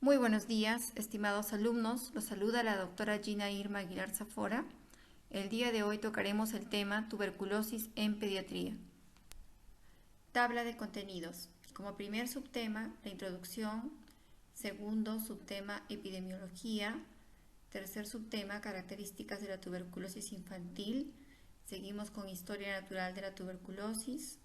Muy buenos días, estimados alumnos. Los saluda la doctora Gina Irma Aguilar Zafora. El día de hoy tocaremos el tema tuberculosis en pediatría. Tabla de contenidos. Como primer subtema, la introducción. Segundo subtema, epidemiología. Tercer subtema, características de la tuberculosis infantil. Seguimos con historia natural de la tuberculosis.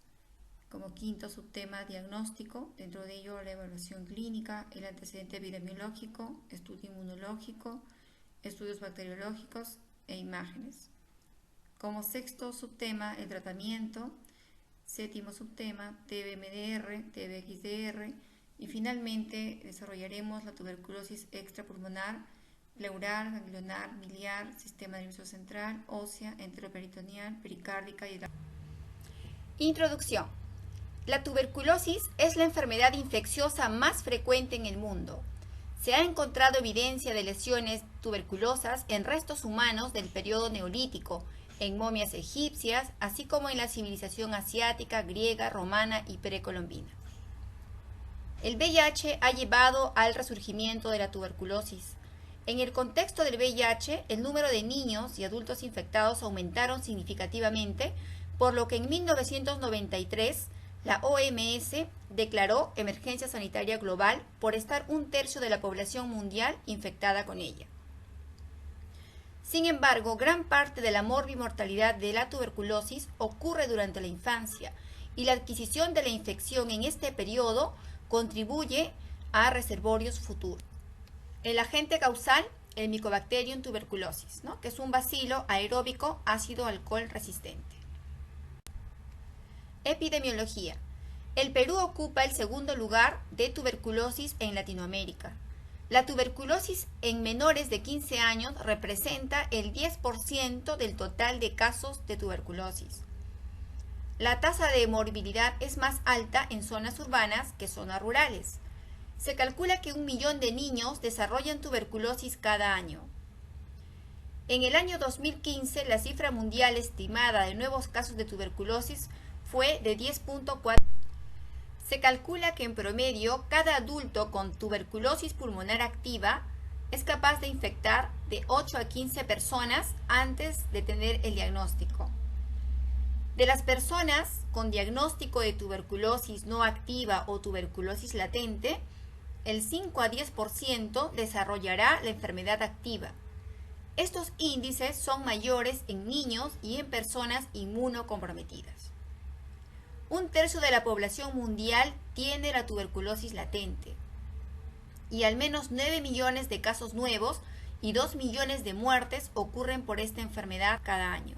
Como quinto subtema, diagnóstico, dentro de ello la evaluación clínica, el antecedente epidemiológico, estudio inmunológico, estudios bacteriológicos e imágenes. Como sexto subtema, el tratamiento. Séptimo subtema, TB-MDR, TB-XDR y finalmente desarrollaremos la tuberculosis extrapulmonar, pleural, ganglionar, miliar, sistema nervioso central, ósea, enteroperitoneal, pericárdica y Introducción. La tuberculosis es la enfermedad infecciosa más frecuente en el mundo. Se ha encontrado evidencia de lesiones tuberculosas en restos humanos del periodo neolítico, en momias egipcias, así como en la civilización asiática, griega, romana y precolombina. El VIH ha llevado al resurgimiento de la tuberculosis. En el contexto del VIH, el número de niños y adultos infectados aumentaron significativamente, por lo que en 1993 la OMS declaró emergencia sanitaria global por estar 1/3 de la población mundial infectada con ella. Sin embargo, gran parte de la morbimortalidad de la tuberculosis ocurre durante la infancia y la adquisición de la infección en este periodo contribuye a reservorios futuros. El agente causal, el Mycobacterium tuberculosis, que es un bacilo aeróbico ácido alcohol resistente. Epidemiología. El Perú ocupa el segundo lugar de tuberculosis en Latinoamérica. La tuberculosis en menores de 15 años representa el 10% del total de casos de tuberculosis. La tasa de morbilidad es más alta en zonas urbanas que zonas rurales. Se calcula que 1 millón de niños desarrollan tuberculosis cada año. En el año 2015, la cifra mundial estimada de nuevos casos de tuberculosis fue de 10.4. Se calcula que en promedio cada adulto con tuberculosis pulmonar activa es capaz de infectar de 8 a 15 personas antes de tener el diagnóstico. De las personas con diagnóstico de tuberculosis no activa o tuberculosis latente, el 5 a 10% desarrollará la enfermedad activa. Estos índices son mayores en niños y en personas inmunocomprometidas. 1/3 de la población mundial tiene la tuberculosis latente y al menos 9 millones de casos nuevos y 2 millones de muertes ocurren por esta enfermedad cada año.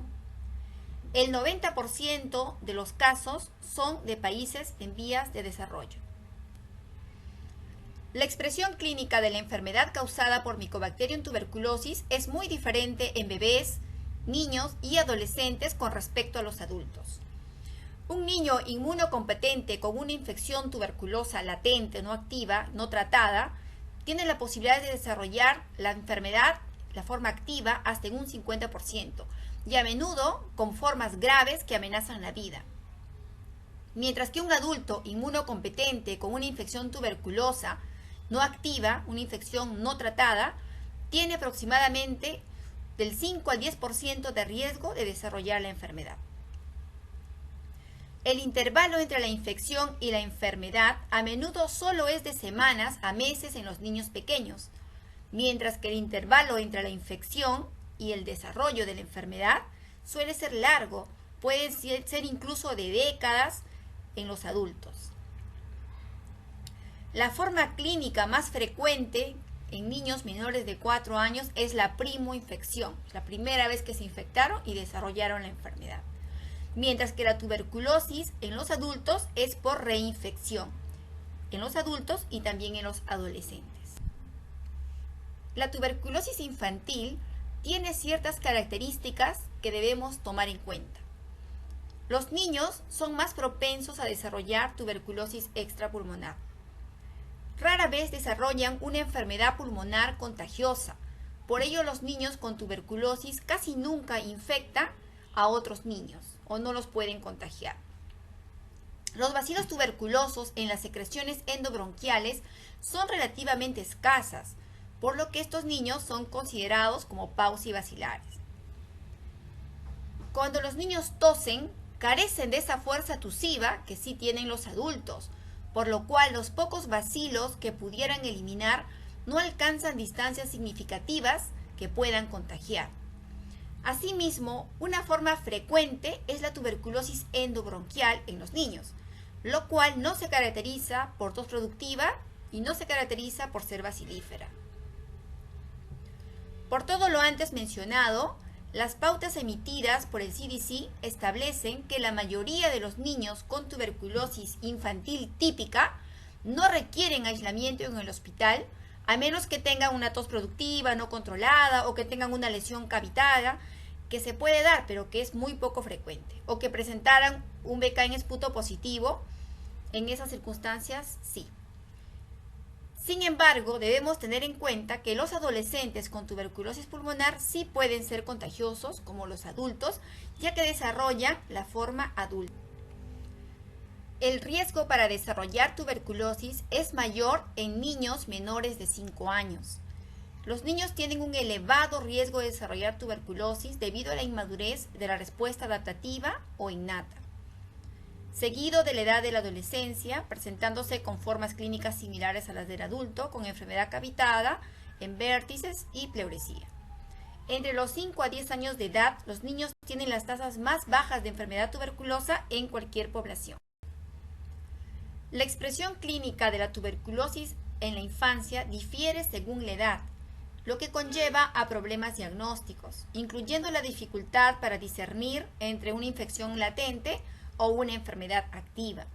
El 90% de los casos son de países en vías de desarrollo. La expresión clínica de la enfermedad causada por Mycobacterium tuberculosis es muy diferente en bebés, niños y adolescentes con respecto a los adultos. Un niño inmunocompetente con una infección tuberculosa latente, no activa, no tratada, tiene la posibilidad de desarrollar la enfermedad, la forma activa, hasta en un 50%, y a menudo con formas graves que amenazan la vida. Mientras que un adulto inmunocompetente con una infección tuberculosa no activa, una infección no tratada, tiene aproximadamente del 5 al 10% de riesgo de desarrollar la enfermedad. El intervalo entre la infección y la enfermedad a menudo solo es de semanas a meses en los niños pequeños, mientras que el intervalo entre la infección y el desarrollo de la enfermedad suele ser largo, puede ser incluso de décadas en los adultos. La forma clínica más frecuente en niños menores de 4 años es la primoinfección, la primera vez que se infectaron y desarrollaron la enfermedad. Mientras que la tuberculosis en los adultos es por reinfección, en los adultos y también en los adolescentes. La tuberculosis infantil tiene ciertas características que debemos tomar en cuenta. Los niños son más propensos a desarrollar tuberculosis extrapulmonar. Rara vez desarrollan una enfermedad pulmonar contagiosa, por ello los niños con tuberculosis casi nunca infectan a otros niños o no los pueden contagiar. Los bacilos tuberculosos en las secreciones endobronquiales son relativamente escasas, por lo que estos niños son considerados como paucibacilares. Cuando los niños tosen, carecen de esa fuerza tusiva que sí tienen los adultos, por lo cual los pocos bacilos que pudieran eliminar no alcanzan distancias significativas que puedan contagiar. Asimismo, una forma frecuente es la tuberculosis endobronquial en los niños, lo cual no se caracteriza por tos productiva y no se caracteriza por ser bacilífera. Por todo lo antes mencionado, las pautas emitidas por el CDC establecen que la mayoría de los niños con tuberculosis infantil típica no requieren aislamiento en el hospital, a menos que tengan una tos productiva no controlada o que tengan una lesión cavitaria, que se puede dar, pero que es muy poco frecuente, o que presentaran un BK en esputo positivo. En esas circunstancias, sí. Sin embargo, debemos tener en cuenta que los adolescentes con tuberculosis pulmonar sí pueden ser contagiosos, como los adultos, ya que desarrollan la forma adulta. El riesgo para desarrollar tuberculosis es mayor en niños menores de 5 años. Los niños tienen un elevado riesgo de desarrollar tuberculosis debido a la inmadurez de la respuesta adaptativa o innata, seguido de la edad de la adolescencia, presentándose con formas clínicas similares a las del adulto, con enfermedad cavitada, en vértices y pleuresía. Entre los 5 a 10 años de edad, los niños tienen las tasas más bajas de enfermedad tuberculosa en cualquier población. La expresión clínica de la tuberculosis en la infancia difiere según la edad, lo que conlleva a problemas diagnósticos, incluyendo la dificultad para discernir entre una infección latente o una enfermedad activa.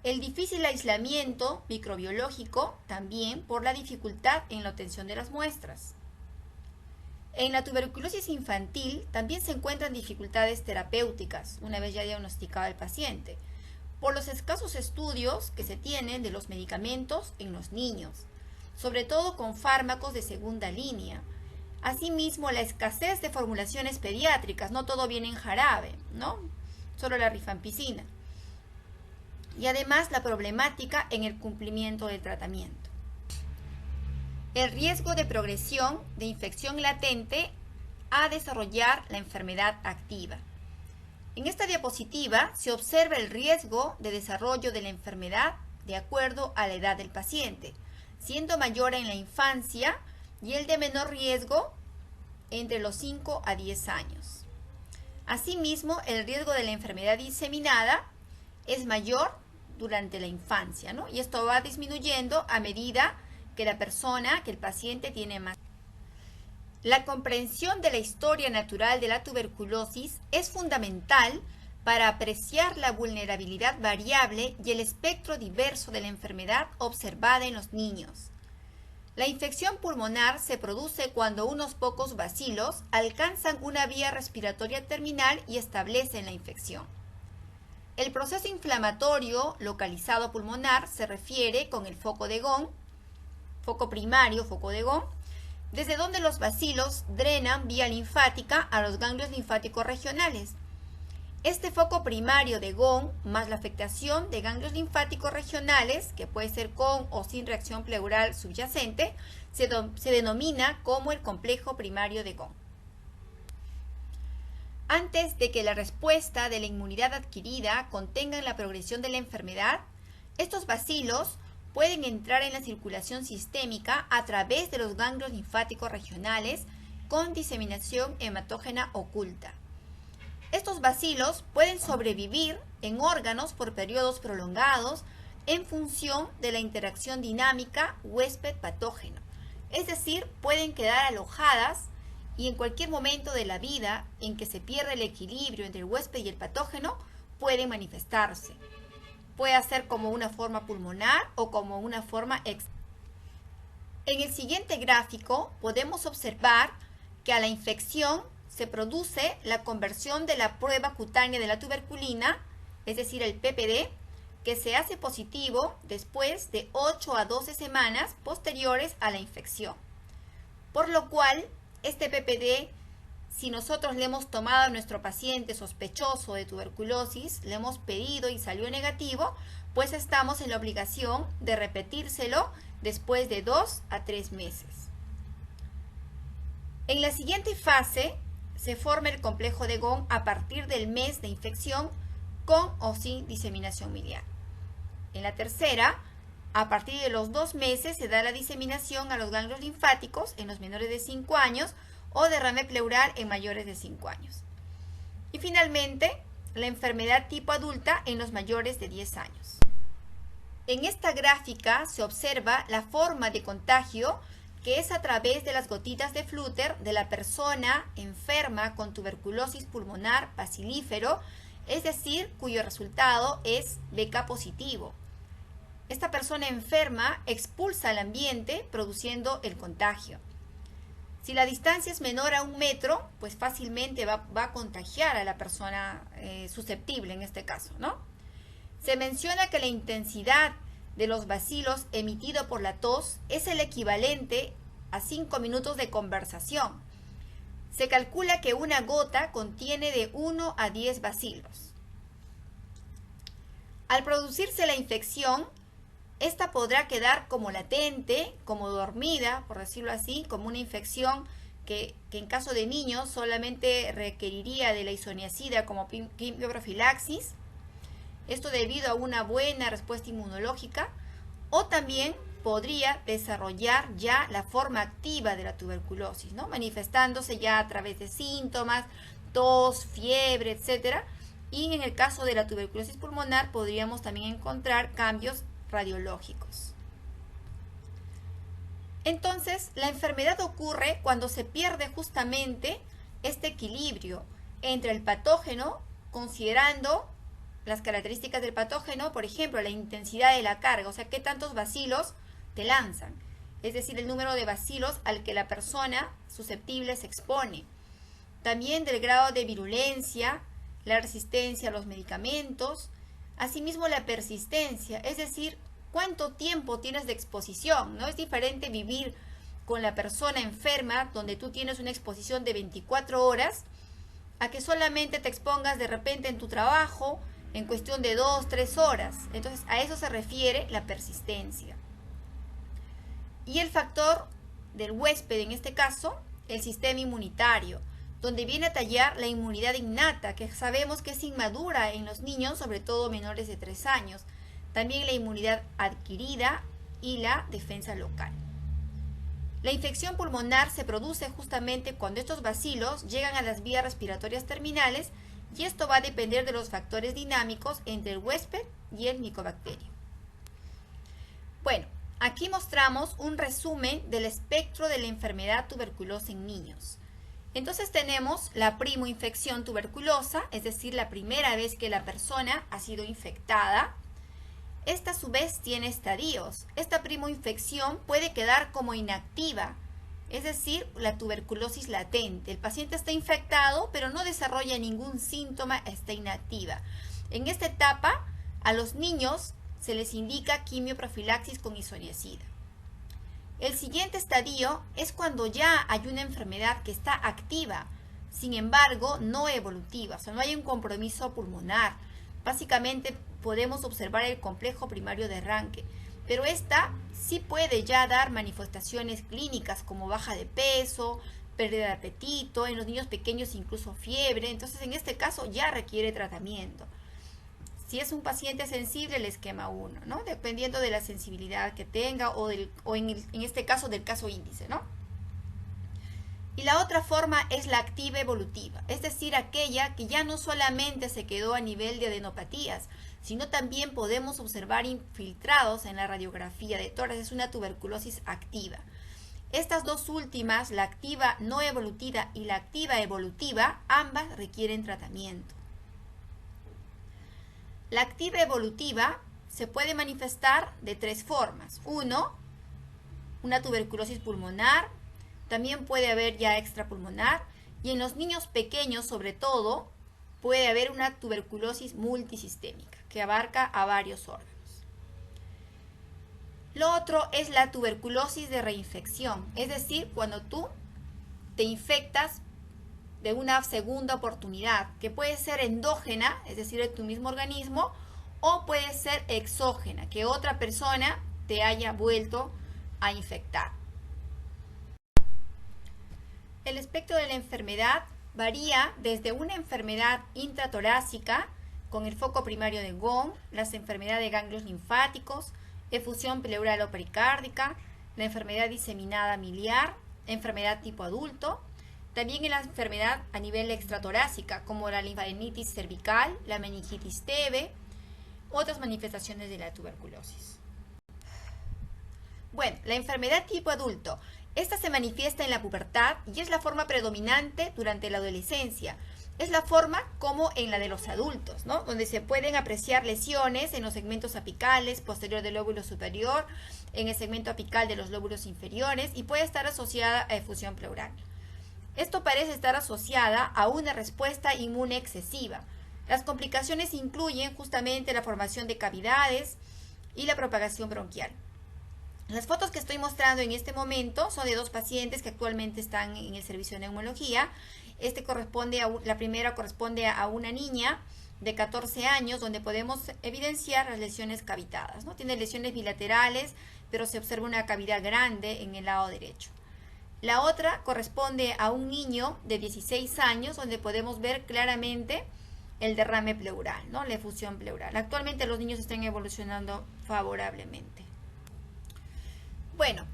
El difícil aislamiento microbiológico también por la dificultad en la obtención de las muestras. En la tuberculosis infantil también se encuentran dificultades terapéuticas, una vez ya diagnosticado el paciente, por los escasos estudios que se tienen de los medicamentos en los niños, sobre todo con fármacos de segunda línea. Asimismo, la escasez de formulaciones pediátricas, no todo viene en jarabe, ¿no? Solo la rifampicina. Y además la problemática en el cumplimiento del tratamiento. El riesgo de progresión de infección latente a desarrollar la enfermedad activa. En esta diapositiva se observa el riesgo de desarrollo de la enfermedad de acuerdo a la edad del paciente, siendo mayor en la infancia y el de menor riesgo entre los 5 a 10 años. Asimismo, el riesgo de la enfermedad diseminada es mayor durante la infancia, ¿no? Y esto va disminuyendo a medida que el paciente tiene más. La comprensión de la historia natural de la tuberculosis es fundamental para apreciar la vulnerabilidad variable y el espectro diverso de la enfermedad observada en los niños. La infección pulmonar se produce cuando unos pocos bacilos alcanzan una vía respiratoria terminal y establecen la infección. El proceso inflamatorio localizado pulmonar se refiere con el foco de Gone, foco primario, foco de Gone, desde donde los bacilos drenan vía linfática a los ganglios linfáticos regionales. Este foco primario de Gone más la afectación de ganglios linfáticos regionales, que puede ser con o sin reacción pleural subyacente, se denomina como el complejo primario de Gone. Antes de que la respuesta de la inmunidad adquirida contenga la progresión de la enfermedad, estos bacilos pueden entrar en la circulación sistémica a través de los ganglios linfáticos regionales con diseminación hematógena oculta. Estos bacilos pueden sobrevivir en órganos por periodos prolongados en función de la interacción dinámica huésped-patógeno. Es decir, pueden quedar alojadas y en cualquier momento de la vida en que se pierde el equilibrio entre el huésped y el patógeno, pueden manifestarse. Puede ser como una forma pulmonar o como una forma externa. En el siguiente gráfico podemos observar que a la infección se produce la conversión de la prueba cutánea de la tuberculina, es decir, el PPD, que se hace positivo después de 8 a 12 semanas posteriores a la infección. Por lo cual, este PPD si nosotros le hemos tomado a nuestro paciente sospechoso de tuberculosis, le hemos pedido y salió negativo, pues estamos en la obligación de repetírselo después de 2 a 3 meses. En la siguiente fase se forma el complejo de Ghon a partir del mes de infección con o sin diseminación miliar. En la tercera, a partir de los 2 meses se da la diseminación a los ganglios linfáticos en los menores de 5 años o derrame pleural en mayores de 5 años. Y finalmente, la enfermedad tipo adulta en los mayores de 10 años. En esta gráfica se observa la forma de contagio que es a través de las gotitas de flúter de la persona enferma con tuberculosis pulmonar bacilífero, es decir, cuyo resultado es BK positivo. Esta persona enferma expulsa al ambiente produciendo el contagio. Si la distancia es menor a 1 metro, pues fácilmente va a contagiar a la persona susceptible en este caso, ¿no? Se menciona que la intensidad de los bacilos emitido por la tos es el equivalente a 5 minutos de conversación. Se calcula que una gota contiene de 1 a 10 bacilos. Al producirse la infección, esta podrá quedar como latente, como dormida, por decirlo así, como una infección que en caso de niños solamente requeriría de la isoniazida como quimioprofilaxis. Esto debido a una buena respuesta inmunológica, o también podría desarrollar ya la forma activa de la tuberculosis, ¿no? Manifestándose ya a través de síntomas, tos, fiebre, etc. Y en el caso de la tuberculosis pulmonar podríamos también encontrar cambios radiológicos. Entonces, la enfermedad ocurre cuando se pierde justamente este equilibrio entre el patógeno, considerando las características del patógeno, por ejemplo, la intensidad de la carga, o sea, qué tantos bacilos te lanzan, es decir, el número de bacilos al que la persona susceptible se expone. También del grado de virulencia, la resistencia a los medicamentos, asimismo la persistencia, es decir, cuánto tiempo tienes de exposición, ¿no? Es diferente vivir con la persona enferma, donde tú tienes una exposición de 24 horas, a que solamente te expongas de repente en tu trabajo en cuestión de 2, 3 horas. Entonces, a eso se refiere la persistencia. Y el factor del huésped, en este caso, el sistema inmunitario, donde viene a tallar la inmunidad innata, que sabemos que es inmadura en los niños, sobre todo menores de 3 años. También la inmunidad adquirida y la defensa local. La infección pulmonar se produce justamente cuando estos bacilos llegan a las vías respiratorias terminales, y esto va a depender de los factores dinámicos entre el huésped y el micobacterio. Bueno, aquí mostramos un resumen del espectro de la enfermedad tuberculosa en niños. Entonces tenemos la primoinfección tuberculosa, es decir, la primera vez que la persona ha sido infectada. Esta a su vez tiene estadios. Esta primoinfección puede quedar como inactiva, es decir, la tuberculosis latente. El paciente está infectado, pero no desarrolla ningún síntoma, está inactiva. En esta etapa, a los niños se les indica quimioprofilaxis con isoniazida. El siguiente estadio es cuando ya hay una enfermedad que está activa, sin embargo, no evolutiva, o sea, no hay un compromiso pulmonar. Básicamente podemos observar el complejo primario de arranque, pero esta sí puede ya dar manifestaciones clínicas como baja de peso, pérdida de apetito, en los niños pequeños incluso fiebre. Entonces en este caso ya requiere tratamiento. Si es un paciente sensible, el esquema 1, ¿no? Dependiendo de la sensibilidad que tenga o en este caso del caso índice, ¿no? Y la otra forma es la activa evolutiva, es decir, aquella que ya no solamente se quedó a nivel de adenopatías, sino también podemos observar infiltrados en la radiografía de tórax. Es una tuberculosis activa. Estas dos últimas, la activa no evolutiva y la activa evolutiva, ambas requieren tratamiento. La activa evolutiva se puede manifestar de 3 formas. 1, una tuberculosis pulmonar, también puede haber ya extrapulmonar, y en los niños pequeños sobre todo puede haber una tuberculosis multisistémica que abarca a varios órganos. Lo otro es la tuberculosis de reinfección, es decir, cuando tú te infectas de una segunda oportunidad, que puede ser endógena, es decir, de tu mismo organismo, o puede ser exógena, que otra persona te haya vuelto a infectar. El espectro de la enfermedad varía desde una enfermedad intratorácica con el foco primario de Gaume, las enfermedades de ganglios linfáticos, efusión pleural o pericárdica, la enfermedad diseminada miliar, enfermedad tipo adulto, también en la enfermedad a nivel extratorácica como la linfadenitis cervical, la meningitis TB, otras manifestaciones de la tuberculosis. Bueno, la enfermedad tipo adulto. Esta se manifiesta en la pubertad y es la forma predominante durante la adolescencia. Es la forma como en la de los adultos, ¿no? Donde se pueden apreciar lesiones en los segmentos apicales, posterior del lóbulo superior, en el segmento apical de los lóbulos inferiores y puede estar asociada a efusión pleural. Esto parece estar asociada a una respuesta inmune excesiva. Las complicaciones incluyen justamente la formación de cavidades y la propagación bronquial. Las fotos que estoy mostrando en este momento son de dos pacientes que actualmente están en el servicio de neumología. La primera corresponde a una niña de 14 años donde podemos evidenciar las lesiones cavitadas, ¿no? Tiene lesiones bilaterales, pero se observa una cavidad grande en el lado derecho. La otra corresponde a un niño de 16 años donde podemos ver claramente el derrame pleural, ¿no? La efusión pleural. Actualmente los niños están evolucionando favorablemente. Bueno,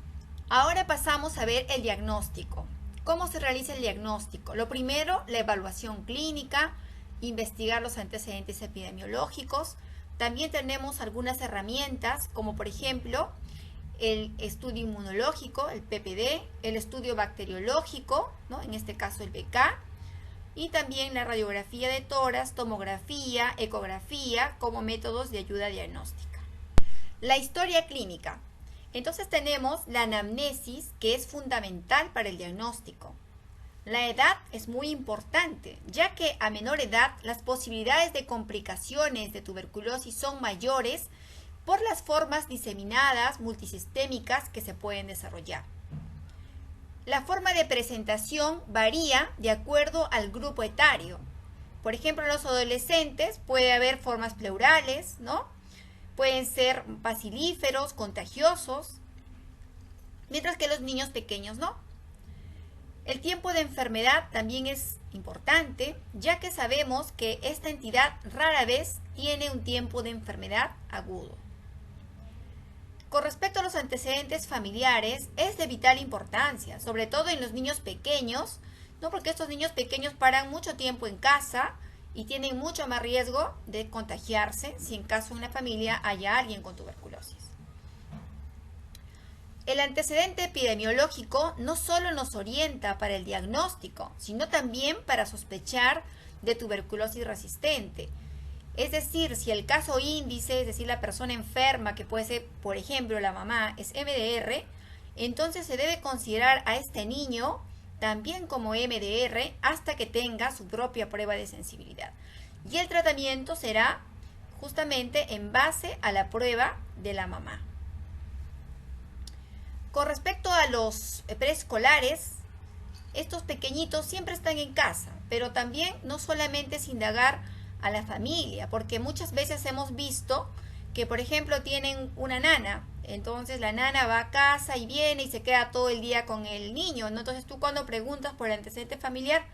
ahora pasamos a ver el diagnóstico. ¿Cómo se realiza el diagnóstico? Lo primero, la evaluación clínica, investigar los antecedentes epidemiológicos. También tenemos algunas herramientas, como por ejemplo, el estudio inmunológico, el PPD, el estudio bacteriológico, ¿no? En este caso el BK, y también la radiografía de tórax, tomografía, ecografía, como métodos de ayuda diagnóstica. La historia clínica. Entonces tenemos la anamnesis, que es fundamental para el diagnóstico. La edad es muy importante, ya que a menor edad las posibilidades de complicaciones de tuberculosis son mayores por las formas diseminadas multisistémicas que se pueden desarrollar. La forma de presentación varía de acuerdo al grupo etario. Por ejemplo, en los adolescentes puede haber formas pleurales, ¿no? Pueden ser bacilíferos, contagiosos, mientras que los niños pequeños no. El tiempo de enfermedad también es importante, ya que sabemos que esta entidad rara vez tiene un tiempo de enfermedad agudo. Con respecto a los antecedentes familiares, es de vital importancia, sobre todo en los niños pequeños, ¿no? Porque estos niños pequeños paran mucho tiempo en casa y tienen mucho más riesgo de contagiarse si en caso en la familia haya alguien con tuberculosis. El antecedente epidemiológico no solo nos orienta para el diagnóstico, sino también para sospechar de tuberculosis resistente. Es decir, si el caso índice, es decir, la persona enferma, que puede ser, por ejemplo, la mamá, es MDR, entonces se debe considerar a este niño también como MDR hasta que tenga su propia prueba de sensibilidad. Y el tratamiento será justamente en base a la prueba de la mamá. Con respecto a los preescolares, estos pequeñitos siempre están en casa, pero también no solamente es indagar a la familia, porque muchas veces hemos visto que, por ejemplo, tienen una nana. Entonces la nana va a casa y viene y se queda todo el día con el niño, ¿no? Entonces tú cuando preguntas por el antecedente familiar,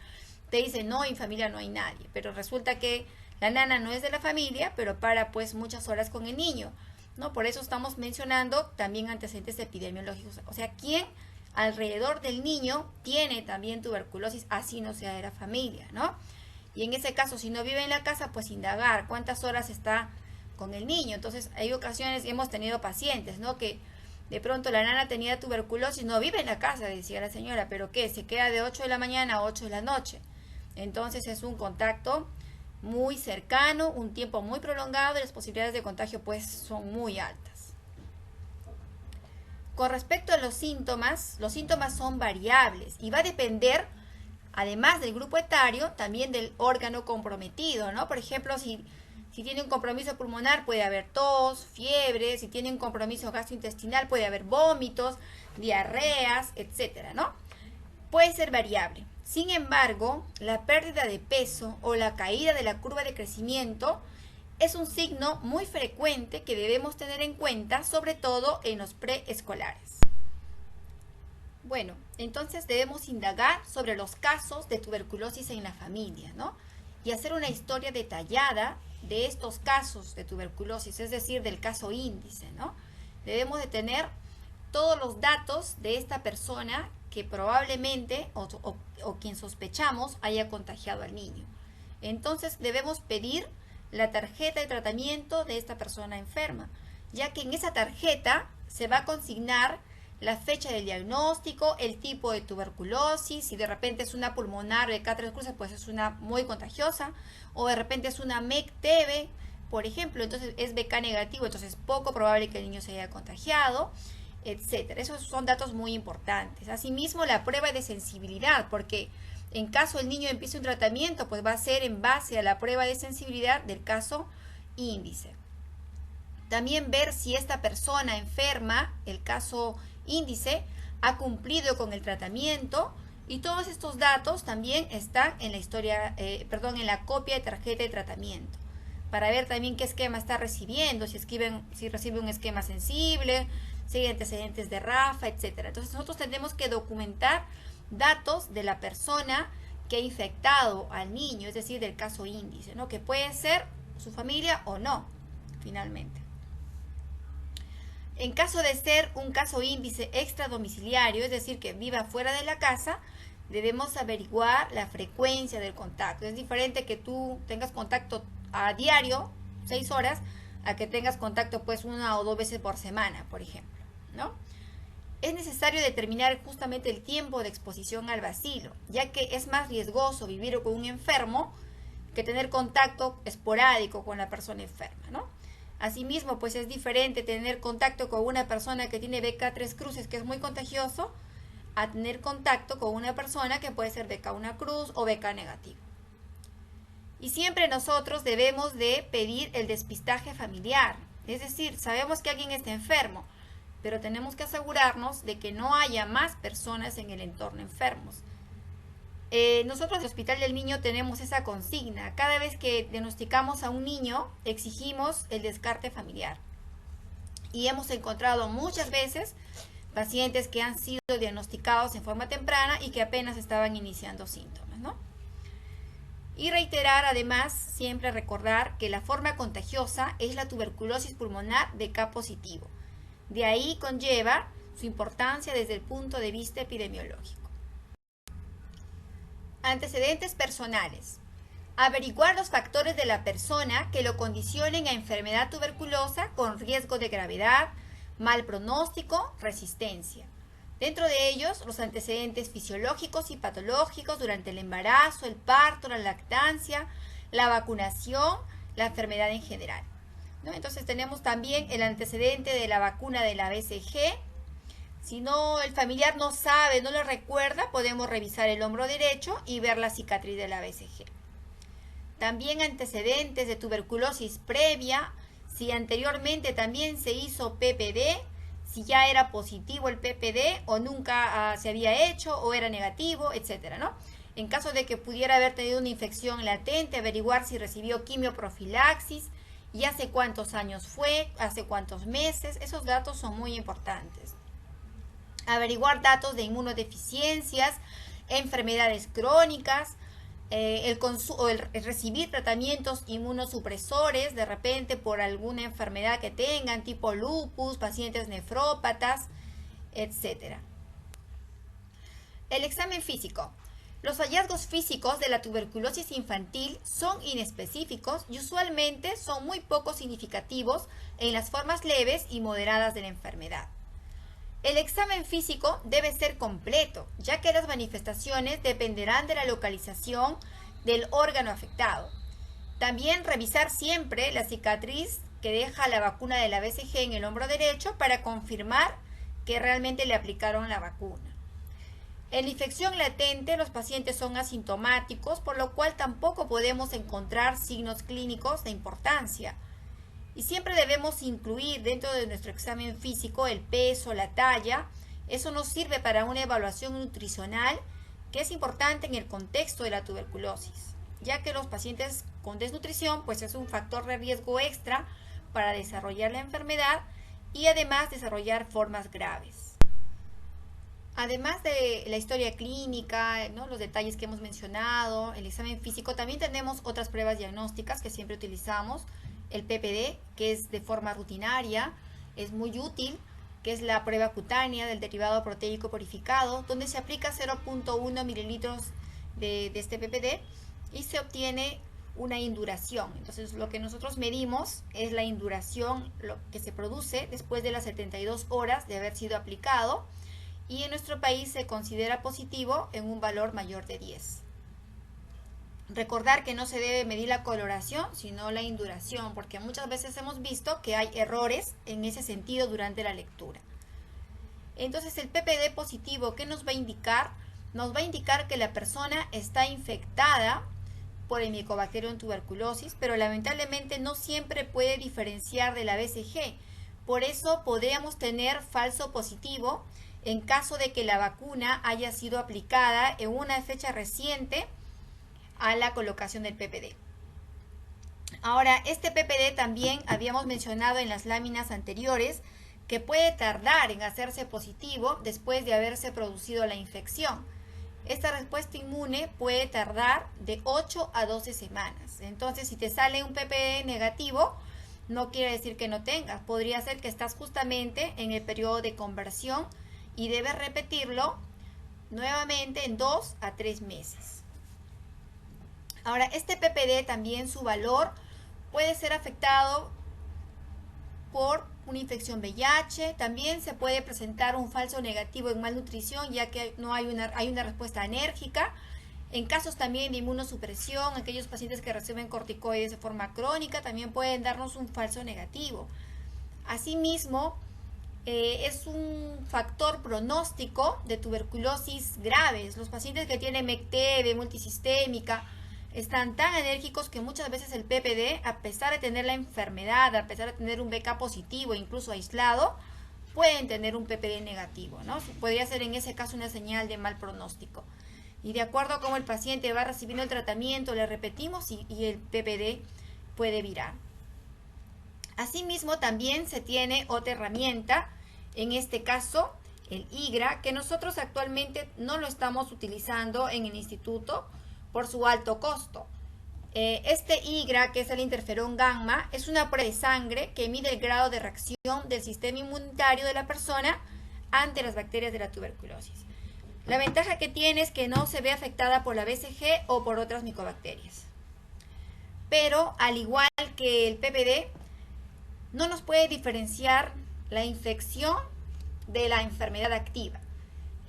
te dicen, no, en familia no hay nadie. Pero resulta que la nana no es de la familia, pero para pues muchas horas con el niño, ¿no? Por eso estamos mencionando también antecedentes epidemiológicos. O sea, ¿quién alrededor del niño tiene también tuberculosis, así no sea de la familia, ¿no? Y en ese caso, si no vive en la casa, pues indagar cuántas horas está con el niño. Entonces hay ocasiones, hemos tenido pacientes, ¿no? Que de pronto la nana tenía tuberculosis, no vive en la casa, decía la señora, pero ¿qué? Se queda de 8 de la mañana a 8 de la noche. Entonces es un contacto muy cercano, un tiempo muy prolongado y las posibilidades de contagio pues son muy altas. Con respecto a los síntomas son variables y va a depender, además del grupo etario, también del órgano comprometido, ¿no? Por ejemplo, si tiene un compromiso pulmonar puede haber tos, fiebre, si tiene un compromiso gastrointestinal puede haber vómitos, diarreas, etcétera, ¿no? Puede ser variable. Sin embargo, la pérdida de peso o la caída de la curva de crecimiento es un signo muy frecuente que debemos tener en cuenta, sobre todo en los preescolares. Bueno, entonces debemos indagar sobre los casos de tuberculosis en la familia, ¿no? Y hacer una historia detallada de estos casos de tuberculosis, es decir, del caso índice, ¿no? Debemos de tener todos los datos de esta persona que probablemente o quien sospechamos haya contagiado al niño. Entonces debemos pedir la tarjeta de tratamiento de esta persona enferma, ya que en esa tarjeta se va a consignar la fecha del diagnóstico, el tipo de tuberculosis, si de repente es una pulmonar de K3 cruces, pues es una muy contagiosa, o de repente es una MEC-TB, por ejemplo, entonces es BK negativo, entonces es poco probable que el niño se haya contagiado, etcétera. Esos son datos muy importantes. Asimismo, la prueba de sensibilidad, porque en caso el niño empiece un tratamiento, pues va a ser en base a la prueba de sensibilidad del caso índice. También ver si esta persona enferma, el caso índice, ha cumplido con el tratamiento, y todos estos datos también están en la en la copia de tarjeta de tratamiento, para ver también qué esquema está recibiendo, si recibe un esquema sensible, si hay antecedentes de RAFA, etc. Entonces nosotros tenemos que documentar datos de la persona que ha infectado al niño, es decir, del caso índice, ¿no? Que puede ser su familia o no, finalmente. En caso de ser un caso índice extradomiciliario, es decir, que viva fuera de la casa, debemos averiguar la frecuencia del contacto. Es diferente que tú tengas contacto a diario, 6 horas, a que tengas contacto pues 1 o 2 veces por semana, por ejemplo, ¿no? Es necesario determinar justamente el tiempo de exposición al bacilo, ya que es más riesgoso vivir con un enfermo que tener contacto esporádico con la persona enferma, ¿no? Asimismo, pues es diferente tener contacto con una persona que tiene BK3 cruces, que es muy contagioso, a tener contacto con una persona que puede ser BK1 cruz o BK negativo. Y siempre nosotros debemos de pedir el despistaje familiar, es decir, sabemos que alguien está enfermo, pero tenemos que asegurarnos de que no haya más personas en el entorno enfermos. Nosotros en el Hospital del Niño tenemos esa consigna. Cada vez que diagnosticamos a un niño, exigimos el descarte familiar. Y hemos encontrado muchas veces pacientes que han sido diagnosticados en forma temprana y que apenas estaban iniciando síntomas, ¿no? Y reiterar, además, siempre recordar que la forma contagiosa es la tuberculosis pulmonar de K positivo. De ahí conlleva su importancia desde el punto de vista epidemiológico. Antecedentes personales. Averiguar los factores de la persona que lo condicionen a enfermedad tuberculosa con riesgo de gravedad, mal pronóstico, resistencia. Dentro de ellos, los antecedentes fisiológicos y patológicos durante el embarazo, el parto, la lactancia, la vacunación, la enfermedad en general, ¿no? Entonces tenemos también el antecedente de la vacuna de la BCG. Si no, el familiar no sabe, no lo recuerda, podemos revisar el hombro derecho y ver la cicatriz de la BCG. También antecedentes de tuberculosis previa, si anteriormente también se hizo PPD, si ya era positivo el PPD o nunca se había hecho o era negativo, etcétera, ¿no? En caso de que pudiera haber tenido una infección latente, averiguar si recibió quimioprofilaxis y hace cuántos años fue, hace cuántos meses. Esos datos son muy importantes. Averiguar datos de inmunodeficiencias, enfermedades crónicas, el recibir tratamientos inmunosupresores de repente por alguna enfermedad que tengan, tipo lupus, pacientes nefrópatas, etc. El examen físico. Los hallazgos físicos de la tuberculosis infantil son inespecíficos y usualmente son muy poco significativos en las formas leves y moderadas de la enfermedad. El examen físico debe ser completo, ya que las manifestaciones dependerán de la localización del órgano afectado. También revisar siempre la cicatriz que deja la vacuna de la BCG en el hombro derecho para confirmar que realmente le aplicaron la vacuna. En la infección latente, los pacientes son asintomáticos, por lo cual tampoco podemos encontrar signos clínicos de importancia. Y siempre debemos incluir dentro de nuestro examen físico el peso, la talla. Eso nos sirve para una evaluación nutricional que es importante en el contexto de la tuberculosis, ya que los pacientes con desnutrición pues es un factor de riesgo extra para desarrollar la enfermedad y además desarrollar formas graves. Además de la historia clínica, ¿no?, los detalles que hemos mencionado, el examen físico, también tenemos otras pruebas diagnósticas que siempre utilizamos. El PPD, que es de forma rutinaria, es muy útil, que es la prueba cutánea del derivado proteico purificado, donde se aplica 0.1 mililitros de este PPD y se obtiene una induración. Entonces, lo que nosotros medimos es la induración, lo que se produce después de las 72 horas de haber sido aplicado, y en nuestro país se considera positivo en un valor mayor de 10. Recordar que no se debe medir la coloración, sino la induración, porque muchas veces hemos visto que hay errores en ese sentido durante la lectura. Entonces, el PPD positivo, ¿qué nos va a indicar? Nos va a indicar que la persona está infectada por el Mycobacterium tuberculosis, pero lamentablemente no siempre puede diferenciar de la BCG. Por eso podríamos tener falso positivo en caso de que la vacuna haya sido aplicada en una fecha reciente a la colocación del PPD. Ahora, este PPD también habíamos mencionado en las láminas anteriores que puede tardar en hacerse positivo después de haberse producido la infección. Esta respuesta inmune puede tardar de 8 a 12 semanas. Entonces, si te sale un PPD negativo, no quiere decir que no tengas. Podría ser que estás justamente en el periodo de conversión y debes repetirlo nuevamente en 2 a 3 meses. Ahora, este PPD también, su valor puede ser afectado por una infección VIH. También se puede presentar un falso negativo en malnutrición, ya que no hay una respuesta enérgica. En casos también de inmunosupresión, aquellos pacientes que reciben corticoides de forma crónica también pueden darnos un falso negativo. Asimismo, es un factor pronóstico de tuberculosis graves. Los pacientes que tienen MECTEB, multisistémica, están tan enérgicos que muchas veces el PPD, a pesar de tener la enfermedad, a pesar de tener un BK positivo, incluso aislado, pueden tener un PPD negativo, ¿no? Podría ser en ese caso una señal de mal pronóstico. Y de acuerdo a cómo el paciente va recibiendo el tratamiento, le repetimos y el PPD puede virar. Asimismo, también se tiene otra herramienta, en este caso el IGRA, que nosotros actualmente no lo estamos utilizando en el instituto por su alto costo. Este IGRA, que es el interferón gamma, es una prueba de sangre que mide el grado de reacción del sistema inmunitario de la persona ante las bacterias de la tuberculosis. La ventaja que tiene es que no se ve afectada por la BCG o por otras micobacterias. Pero, al igual que el PPD, no nos puede diferenciar la infección de la enfermedad activa.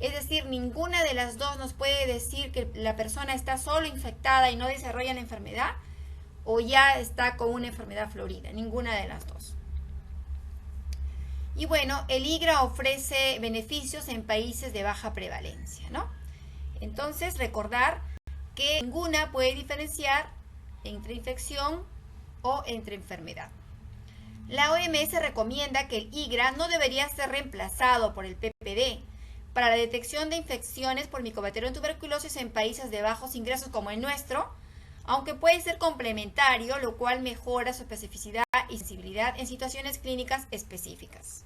Es decir, ninguna de las dos nos puede decir que la persona está solo infectada y no desarrolla la enfermedad o ya está con una enfermedad florida. Ninguna de las dos. Y bueno, el IGRA ofrece beneficios en países de baja prevalencia, ¿no? Entonces, recordar que ninguna puede diferenciar entre infección o entre enfermedad. La OMS recomienda que el IGRA no debería ser reemplazado por el PPD para la detección de infecciones por Mycobacterium tuberculosis en países de bajos ingresos como el nuestro, aunque puede ser complementario, lo cual mejora su especificidad y sensibilidad en situaciones clínicas específicas.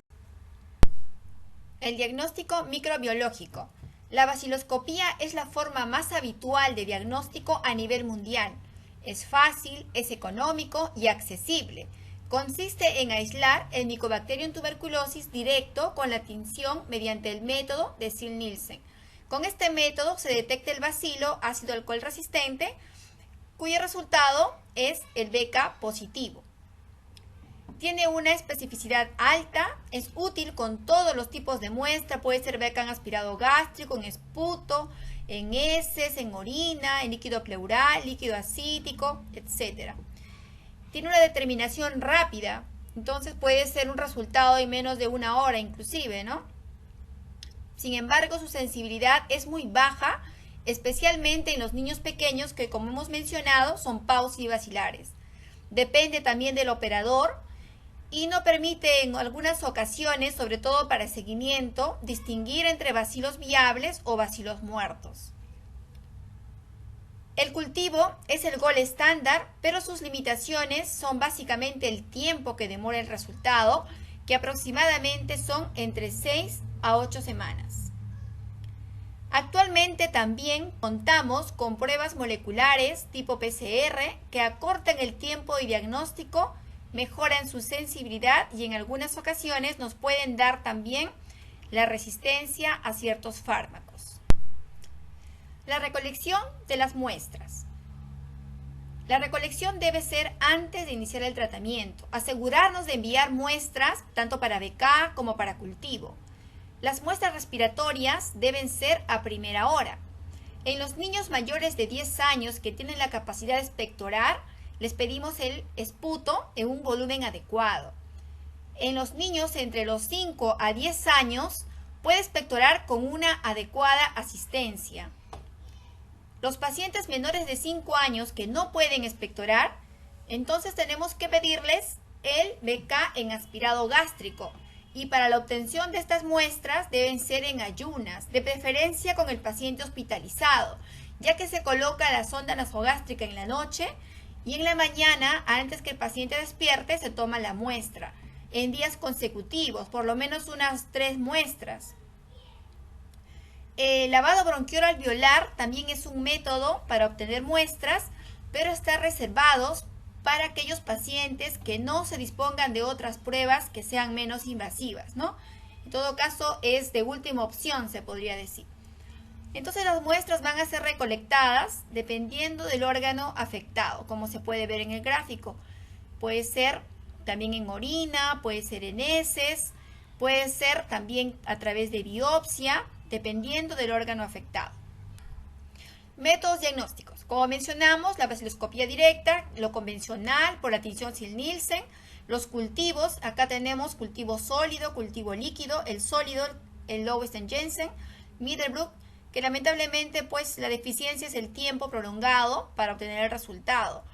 El diagnóstico microbiológico. La baciloscopía es la forma más habitual de diagnóstico a nivel mundial. Es fácil, es económico y accesible. Consiste en aislar el Mycobacterium tuberculosis directo con la tinción mediante el método de Ziehl-Neelsen. Con este método se detecta el bacilo ácido alcohol resistente, cuyo resultado es el BK positivo. Tiene una especificidad alta, es útil con todos los tipos de muestra, puede ser BK en aspirado gástrico, en esputo, en heces, en orina, en líquido pleural, líquido acítico, etc. Tiene una determinación rápida, entonces puede ser un resultado en menos de 1 hora inclusive, ¿no? Sin embargo, su sensibilidad es muy baja, especialmente en los niños pequeños que, como hemos mencionado, son paucibacilares. Depende también del operador y no permite en algunas ocasiones, sobre todo para seguimiento, distinguir entre bacilos viables o bacilos muertos. El cultivo es el gol estándar, pero sus limitaciones son básicamente el tiempo que demora el resultado, que aproximadamente son entre 6 a 8 semanas. Actualmente también contamos con pruebas moleculares tipo PCR que acortan el tiempo de diagnóstico, mejoran su sensibilidad y en algunas ocasiones nos pueden dar también la resistencia a ciertos fármacos. La recolección de las muestras. La recolección debe ser antes de iniciar el tratamiento. Asegurarnos de enviar muestras tanto para BK como para cultivo. Las muestras respiratorias deben ser a primera hora. En los niños mayores de 10 años que tienen la capacidad de expectorar, les pedimos el esputo en un volumen adecuado. En los niños entre los 5 a 10 años puede expectorar con una adecuada asistencia. Los pacientes menores de 5 años que no pueden expectorar, entonces tenemos que pedirles el BK en aspirado gástrico. Y para la obtención de estas muestras deben ser en ayunas, de preferencia con el paciente hospitalizado, ya que se coloca la sonda nasogástrica en la noche y en la mañana, antes que el paciente despierte, se toma la muestra. En días consecutivos, por lo menos unas 3 muestras. El lavado bronquial alveolar también es un método para obtener muestras, pero está reservado para aquellos pacientes que no se dispongan de otras pruebas que sean menos invasivas, ¿no? En todo caso, es de última opción, se podría decir. Entonces, las muestras van a ser recolectadas dependiendo del órgano afectado, como se puede ver en el gráfico. Puede ser también en orina, puede ser en heces, puede ser también a través de biopsia, dependiendo del órgano afectado. Métodos diagnósticos. Como mencionamos, la baciloscopía directa, lo convencional por la tinción Ziehl-Neelsen, los cultivos, acá tenemos cultivo sólido, cultivo líquido, el sólido, el Lowenstein-Jensen, Middlebrook, que lamentablemente pues la deficiencia es el tiempo prolongado para obtener el resultado.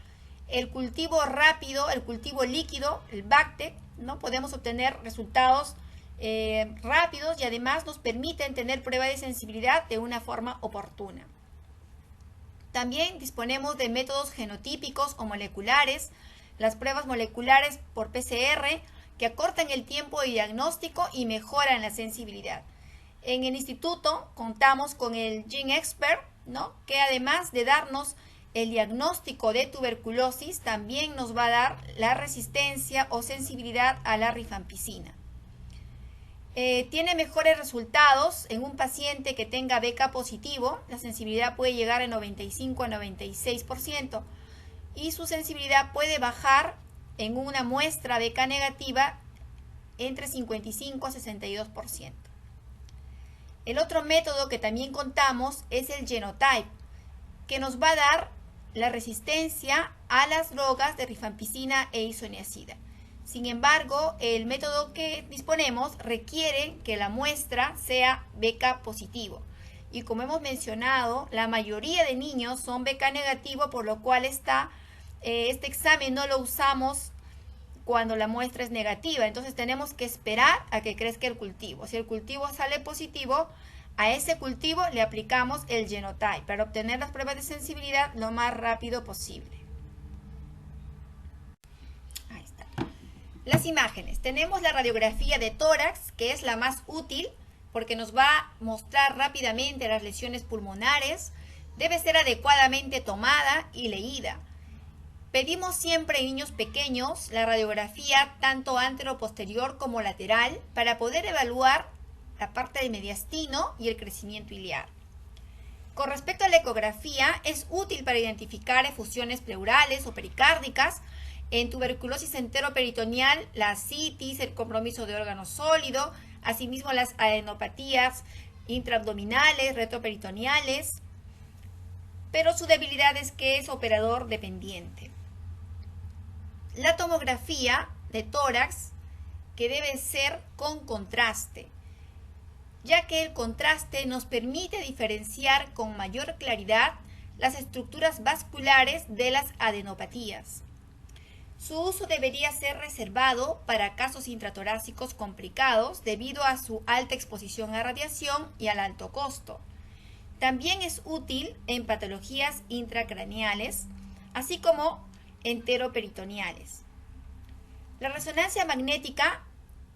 El cultivo rápido, el cultivo líquido, el BACTEC, ¿no? Podemos obtener resultados rápidos y además nos permiten tener prueba de sensibilidad de una forma oportuna. También disponemos de métodos genotípicos o moleculares, las pruebas moleculares por PCR que acortan el tiempo de diagnóstico y mejoran la sensibilidad. En el instituto contamos con el GeneXpert, ¿no? Que además de darnos el diagnóstico de tuberculosis, también nos va a dar la resistencia o sensibilidad a la rifampicina. Tiene mejores resultados en un paciente que tenga BK positivo, la sensibilidad puede llegar a 95 a 96% y su sensibilidad puede bajar en una muestra BK negativa entre 55 a 62%. El otro método que también contamos es el Genotype, que nos va a dar la resistencia a las drogas de rifampicina e isoniazida. Sin embargo, el método que disponemos requiere que la muestra sea BK positivo. Y como hemos mencionado, la mayoría de niños son BK negativo, por lo cual este examen no lo usamos cuando la muestra es negativa. Entonces tenemos que esperar a que crezca el cultivo. Si el cultivo sale positivo, a ese cultivo le aplicamos el Genotype para obtener las pruebas de sensibilidad lo más rápido posible. Las imágenes. Tenemos la radiografía de tórax, que es la más útil porque nos va a mostrar rápidamente las lesiones pulmonares. Debe ser adecuadamente tomada y leída. Pedimos siempre en niños pequeños la radiografía tanto antero-posterior como lateral para poder evaluar la parte del mediastino y el crecimiento iliar. Con respecto a la ecografía, es útil para identificar efusiones pleurales o pericárdicas. En tuberculosis enteroperitoneal, la ascitis, el compromiso de órgano sólido, asimismo las adenopatías intraabdominales, retroperitoneales, pero su debilidad es que es operador dependiente. La tomografía de tórax, que debe ser con contraste, ya que el contraste nos permite diferenciar con mayor claridad las estructuras vasculares de las adenopatías. Su uso debería ser reservado para casos intratorácicos complicados debido a su alta exposición a radiación y al alto costo. También es útil en patologías intracraneales, así como enteroperitoneales. La resonancia magnética,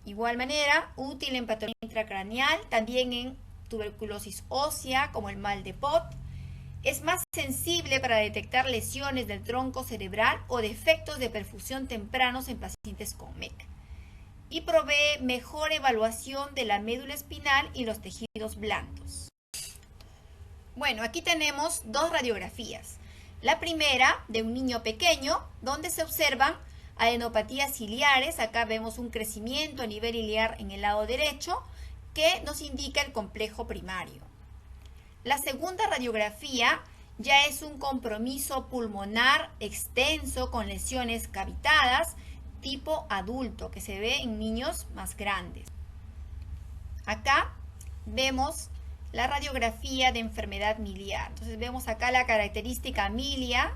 igual manera, útil en patología intracraneal, también en tuberculosis ósea, como el mal de Pott. Es más sensible para detectar lesiones del tronco cerebral o defectos de perfusión tempranos en pacientes con MEC. Y provee mejor evaluación de la médula espinal y los tejidos blandos. Bueno, aquí tenemos dos radiografías. La primera de un niño pequeño, donde se observan adenopatías ciliares. Acá vemos un crecimiento a nivel iliar en el lado derecho que nos indica el complejo primario. La segunda radiografía ya es un compromiso pulmonar extenso con lesiones cavitadas tipo adulto que se ve en niños más grandes. Acá vemos la radiografía de enfermedad miliar. Entonces vemos acá la característica milia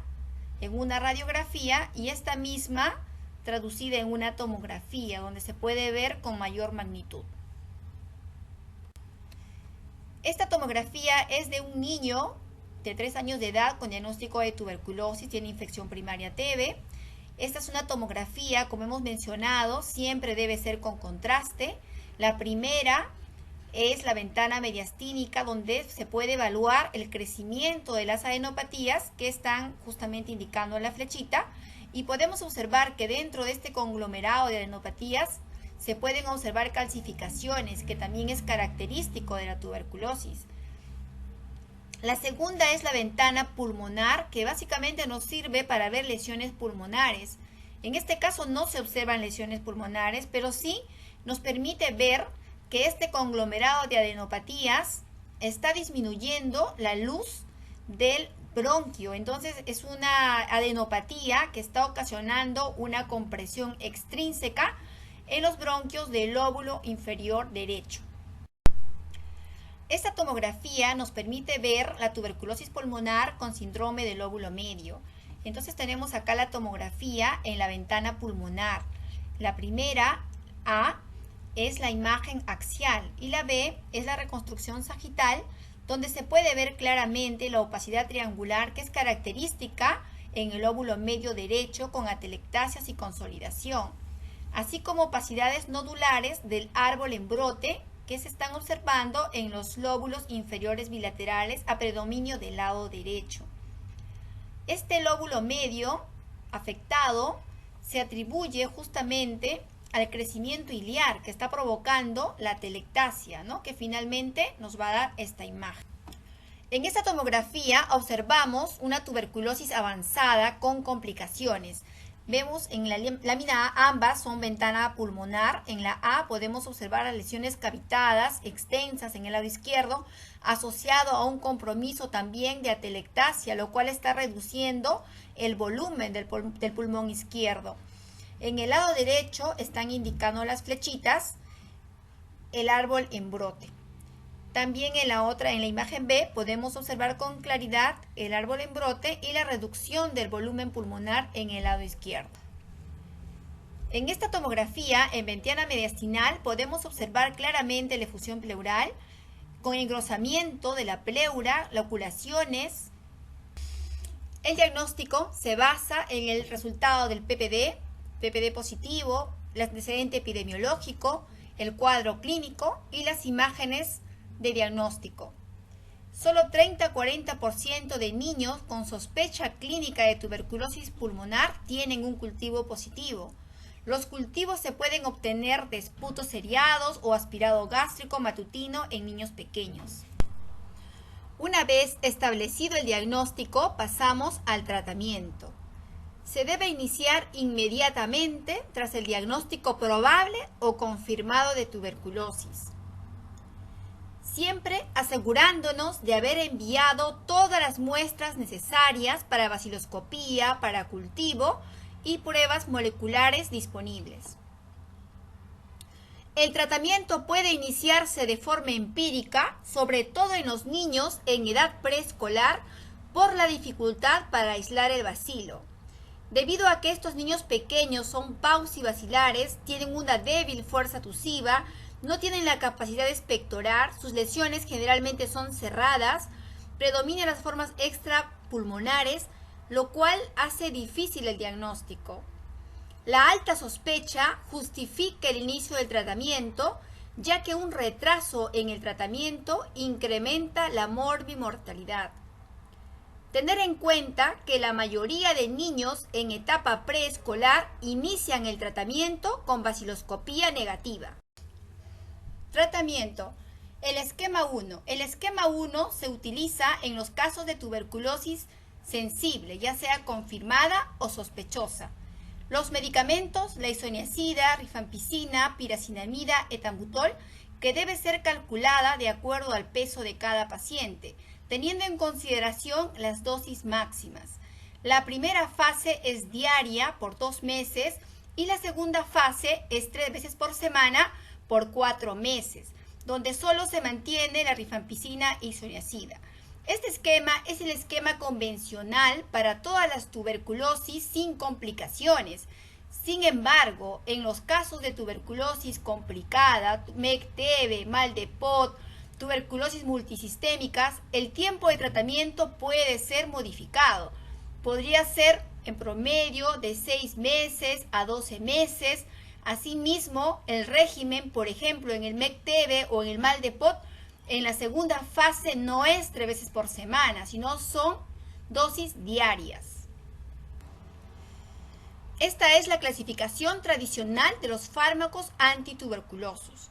en una radiografía y esta misma traducida en una tomografía donde se puede ver con mayor magnitud. Esta tomografía es de un niño de 3 años de edad con diagnóstico de tuberculosis, tiene infección primaria TB. Esta es una tomografía, como hemos mencionado, siempre debe ser con contraste. La primera es la ventana mediastínica, donde se puede evaluar el crecimiento de las adenopatías que están justamente indicando en la flechita, y podemos observar que dentro de este conglomerado de adenopatías se pueden observar calcificaciones, que también es característico de la tuberculosis. La segunda es la ventana pulmonar, que básicamente nos sirve para ver lesiones pulmonares. En este caso no se observan lesiones pulmonares, pero sí nos permite ver que este conglomerado de adenopatías está disminuyendo la luz del bronquio. Entonces es una adenopatía que está ocasionando una compresión extrínseca en los bronquios del lóbulo inferior derecho. Esta tomografía nos permite ver la tuberculosis pulmonar con síndrome del lóbulo medio. Entonces tenemos acá la tomografía en la ventana pulmonar. La primera A es la imagen axial y la B es la reconstrucción sagital, donde se puede ver claramente la opacidad triangular que es característica en el lóbulo medio derecho con atelectasias y consolidación, así como opacidades nodulares del árbol en brote que se están observando en los lóbulos inferiores bilaterales a predominio del lado derecho. Este lóbulo medio afectado se atribuye justamente al crecimiento iliar que está provocando la atelectasia, ¿no?, que finalmente nos va a dar esta imagen. En esta tomografía observamos una tuberculosis avanzada con complicaciones. Vemos en la lámina A, ambas son ventana pulmonar. En la A podemos observar las lesiones cavitadas extensas en el lado izquierdo, asociado a un compromiso también de atelectasia, lo cual está reduciendo el volumen del pulmón izquierdo. En el lado derecho están indicando las flechitas el árbol en brote. También en la imagen B, podemos observar con claridad el árbol en brote y la reducción del volumen pulmonar en el lado izquierdo. En esta tomografía, en ventana mediastinal, podemos observar claramente la efusión pleural con engrosamiento de la pleura, loculaciones. El diagnóstico se basa en el resultado del PPD positivo, el antecedente epidemiológico, el cuadro clínico y las imágenes de diagnóstico. Solo 30-40% de niños con sospecha clínica de tuberculosis pulmonar tienen un cultivo positivo. Los cultivos se pueden obtener de esputos seriados o aspirado gástrico matutino en niños pequeños. Una vez establecido el diagnóstico, pasamos al tratamiento. Se debe iniciar inmediatamente tras el diagnóstico probable o confirmado de tuberculosis, siempre asegurándonos de haber enviado todas las muestras necesarias para baciloscopía, para cultivo y pruebas moleculares disponibles. El tratamiento puede iniciarse de forma empírica, sobre todo en los niños en edad preescolar, por la dificultad para aislar el bacilo. Debido a que estos niños pequeños son paucibacilares, tienen una débil fuerza tusiva, no tienen la capacidad de expectorar, sus lesiones generalmente son cerradas, predominan las formas extrapulmonares, lo cual hace difícil el diagnóstico. La alta sospecha justifica el inicio del tratamiento, ya que un retraso en el tratamiento incrementa la morbimortalidad. Tener en cuenta que la mayoría de niños en etapa preescolar inician el tratamiento con baciloscopía negativa. Tratamiento. El esquema 1. El esquema 1 se utiliza en los casos de tuberculosis sensible, ya sea confirmada o sospechosa. Los medicamentos, la isoniazida, rifampicina, pirazinamida, etambutol, que debe ser calculada de acuerdo al peso de cada paciente, teniendo en consideración las dosis máximas. La primera fase es diaria por 2 meses y la segunda fase es 3 veces por semana por 4 meses, donde solo se mantiene la rifampicina e isoniazida. Este esquema es el esquema convencional para todas las tuberculosis sin complicaciones. Sin embargo, en los casos de tuberculosis complicada, MEC-TB, mal de Pot, tuberculosis multisistémicas, el tiempo de tratamiento puede ser modificado. Podría ser en promedio de 6 meses a 12 meses. Asimismo, el régimen, por ejemplo, en el MEC-TB o en el mal de Pot, en la segunda fase no es 3 veces por semana, sino son dosis diarias. Esta es la clasificación tradicional de los fármacos antituberculosos.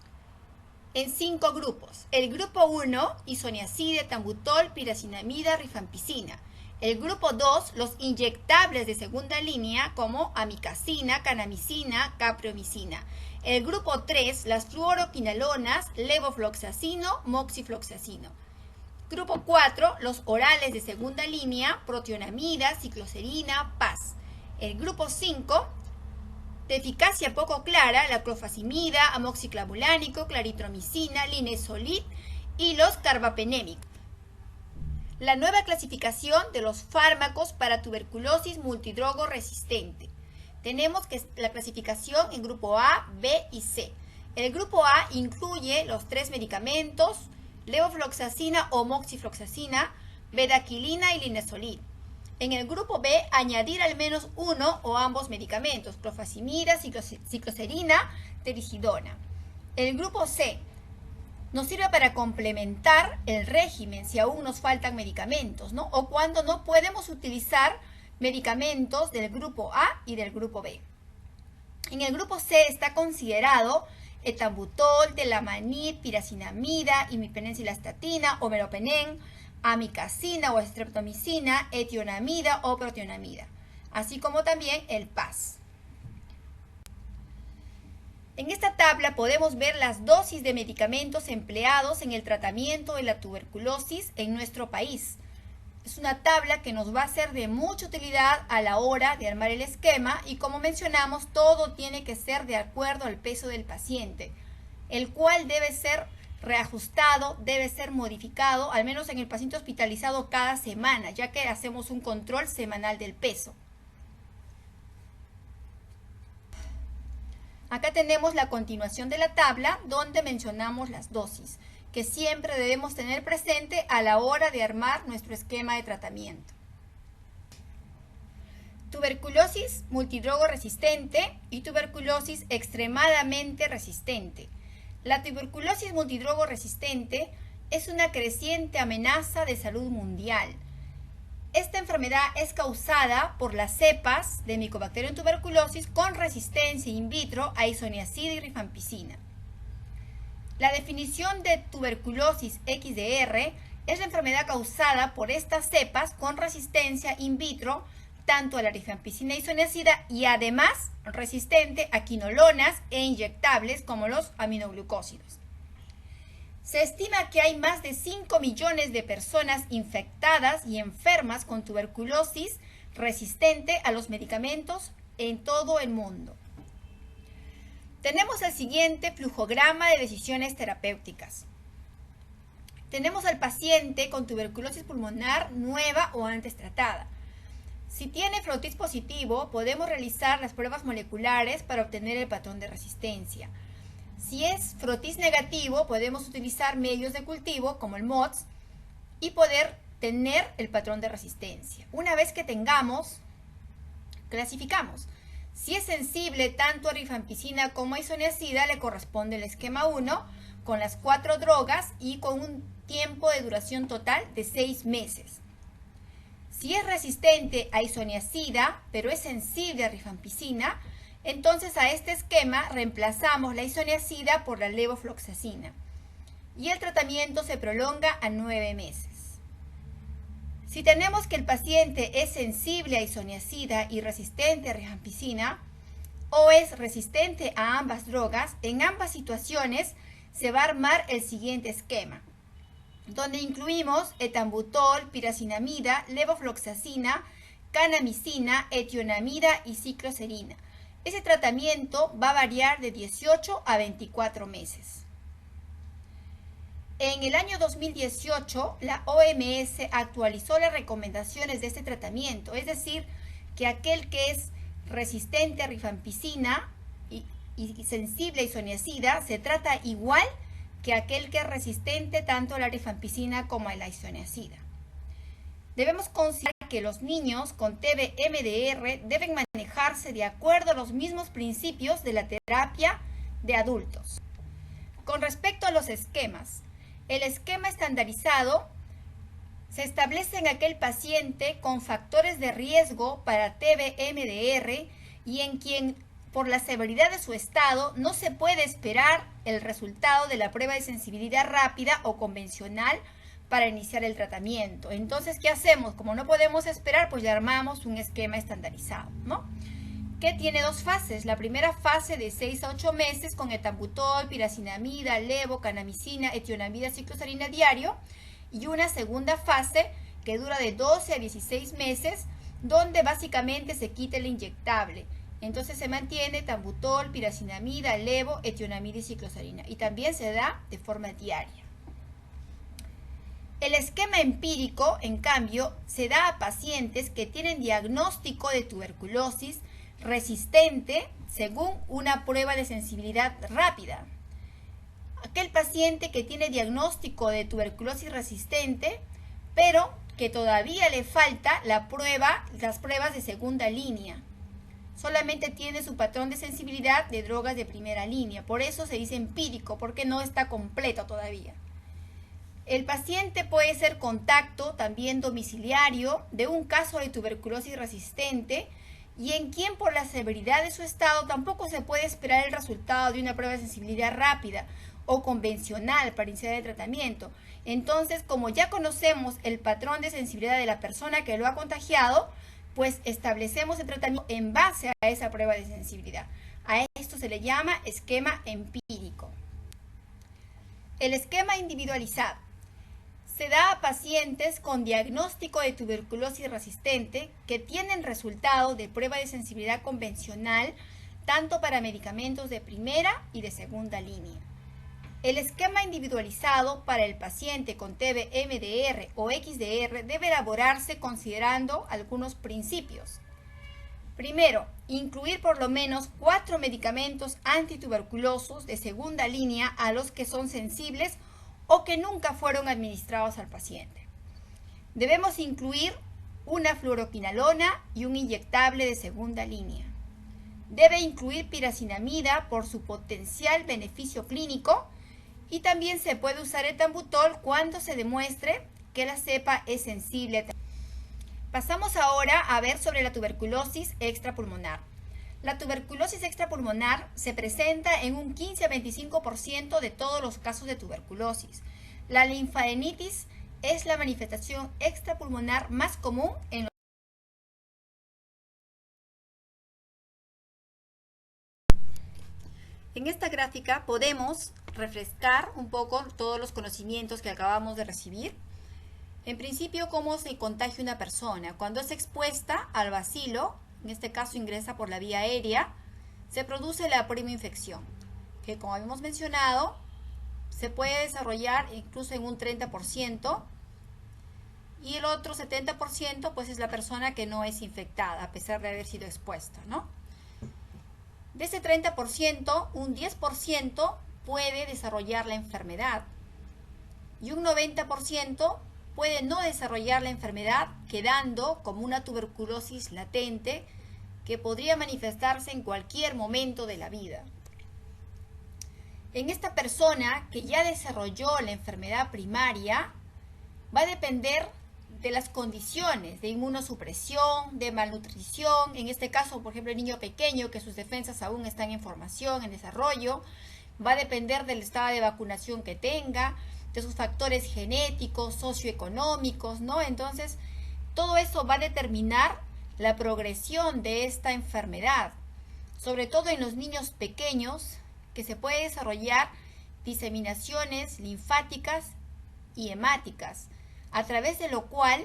En 5 grupos. El grupo 1, isoniazida, etambutol, pirazinamida, rifampicina. El grupo 2, los inyectables de segunda línea como amicacina, kanamicina, capreomicina. El grupo 3, las fluoroquinolonas, levofloxacino, moxifloxacino. Grupo 4, los orales de segunda línea, protionamida, cicloserina, PAS. El grupo 5, de eficacia poco clara, la clofazimida, amoxiclavulánico, claritromicina, linezolid y los carbapenémicos. La nueva clasificación de los fármacos para tuberculosis multidrogo resistente. Tenemos que la clasificación en grupo A, B y C. El grupo A incluye los 3 medicamentos, levofloxacina o moxifloxacina, bedaquilina y linezolid. En el grupo B, añadir al menos uno o ambos medicamentos, clofazimida, cicloserina, terigidona. El grupo C nos sirve para complementar el régimen si aún nos faltan medicamentos, ¿no? O cuando no podemos utilizar medicamentos del grupo A y del grupo B. En el grupo C está considerado etambutol, telamanid, piracinamida, imipenencilastatina o meropenem, amicacina o streptomicina, etionamida o protionamida, así como también el PAS. En esta tabla podemos ver las dosis de medicamentos empleados en el tratamiento de la tuberculosis en nuestro país. Es una tabla que nos va a ser de mucha utilidad a la hora de armar el esquema y, como mencionamos, todo tiene que ser de acuerdo al peso del paciente, el cual debe ser reajustado, debe ser modificado, al menos en el paciente hospitalizado cada semana, ya que hacemos un control semanal del peso. Acá tenemos la continuación de la tabla donde mencionamos las dosis, que siempre debemos tener presente a la hora de armar nuestro esquema de tratamiento. Tuberculosis multidrogo resistente y tuberculosis extremadamente resistente. La tuberculosis multidrogo resistente es una creciente amenaza de salud mundial. Esta enfermedad es causada por las cepas de Mycobacterium tuberculosis con resistencia in vitro a isoniazida y rifampicina. La definición de tuberculosis XDR es la enfermedad causada por estas cepas con resistencia in vitro tanto a la rifampicina e isoniazida y además resistente a quinolonas e inyectables como los aminoglucósidos. Se estima que hay más de 5 millones de personas infectadas y enfermas con tuberculosis resistente a los medicamentos en todo el mundo. Tenemos el siguiente flujograma de decisiones terapéuticas. Tenemos al paciente con tuberculosis pulmonar nueva o antes tratada. Si tiene frotis positivo, podemos realizar las pruebas moleculares para obtener el patrón de resistencia. Si es frotis negativo, podemos utilizar medios de cultivo como el MODS y poder tener el patrón de resistencia. Una vez que tengamos, clasificamos. Si es sensible tanto a rifampicina como a isoniazida, le corresponde el esquema 1 con las 4 drogas y con un tiempo de duración total de 6 meses. Si es resistente a isoniazida, pero es sensible a rifampicina, entonces a este esquema reemplazamos la isoniazida por la levofloxacina y el tratamiento se prolonga a 9 meses. Si tenemos que el paciente es sensible a isoniazida y resistente a rifampicina o es resistente a ambas drogas, en ambas situaciones se va a armar el siguiente esquema, donde incluimos etambutol, piracinamida, levofloxacina, kanamicina, etionamida y cicloserina. Ese tratamiento va a variar de 18 a 24 meses. En el año 2018, la OMS actualizó las recomendaciones de este tratamiento, es decir, que aquel que es resistente a rifampicina y sensible a isoniazida se trata igual que aquel que es resistente tanto a la rifampicina como a la isoniazida. Debemos considerar que los niños con TB-MDR deben manejarse de acuerdo a los mismos principios de la terapia de adultos. Con respecto a los esquemas, el esquema estandarizado se establece en aquel paciente con factores de riesgo para TB-MDR y en quien por la severidad de su estado no se puede esperar el resultado de la prueba de sensibilidad rápida o convencional para iniciar el tratamiento. Entonces, ¿qué hacemos? Como no podemos esperar, pues ya armamos un esquema estandarizado, ¿no? Que tiene dos fases. La primera fase de 6 a 8 meses con etambutol, piracinamida, levo, kanamicina, etionamida, cicloserina diario. Y una segunda fase que dura de 12 a 16 meses, donde básicamente se quita el inyectable. Entonces se mantiene etambutol, piracinamida, levo, etionamida y cicloserina. Y también se da de forma diaria. El esquema empírico, en cambio, se da a pacientes que tienen diagnóstico de tuberculosis resistente según una prueba de sensibilidad rápida. Aquel paciente que tiene diagnóstico de tuberculosis resistente, pero que todavía le falta las pruebas de segunda línea. Solamente tiene su patrón de sensibilidad de drogas de primera línea. Por eso se dice empírico, porque no está completo todavía. El paciente puede ser contacto también domiciliario de un caso de tuberculosis resistente y en quien por la severidad de su estado tampoco se puede esperar el resultado de una prueba de sensibilidad rápida o convencional para iniciar el tratamiento. Entonces, como ya conocemos el patrón de sensibilidad de la persona que lo ha contagiado, pues establecemos el tratamiento en base a esa prueba de sensibilidad. A esto se le llama esquema empírico. El esquema individualizado se da a pacientes con diagnóstico de tuberculosis resistente que tienen resultado de prueba de sensibilidad convencional tanto para medicamentos de primera y de segunda línea. El esquema individualizado para el paciente con TB-MDR o XDR debe elaborarse considerando algunos principios. Primero, incluir por lo menos 4 medicamentos antituberculosos de segunda línea a los que son sensibles o que nunca fueron administrados al paciente. Debemos incluir una fluoroquinolona y un inyectable de segunda línea. Debe incluir piracinamida por su potencial beneficio clínico y también se puede usar etambutol cuando se demuestre que la cepa es sensible. Pasamos ahora a ver sobre la tuberculosis extrapulmonar. La tuberculosis extrapulmonar se presenta en un 15 a 25% de todos los casos de tuberculosis. La linfadenitis es la manifestación extrapulmonar más común en los... En esta gráfica podemos refrescar un poco todos los conocimientos que acabamos de recibir. En principio, cómo se contagia una persona. Cuando es expuesta al bacilo, en este caso ingresa por la vía aérea, se produce la primoinfección, que como habíamos mencionado, se puede desarrollar incluso en un 30%, y el otro 70% pues es la persona que no es infectada, a pesar de haber sido expuesta, ¿no? De ese 30%, un 10% puede desarrollar la enfermedad, y un 90% puede no desarrollar la enfermedad, quedando como una tuberculosis latente que podría manifestarse en cualquier momento de la vida. En esta persona que ya desarrolló la enfermedad primaria, va a depender de las condiciones de inmunosupresión, de malnutrición, en este caso, por ejemplo, el niño pequeño, que sus defensas aún están en formación, en desarrollo, va a depender del estado de vacunación que tenga, de sus factores genéticos, socioeconómicos, ¿no? Entonces, todo eso va a determinar la progresión de esta enfermedad, sobre todo en los niños pequeños, que se puede desarrollar diseminaciones linfáticas y hemáticas, a través de lo cual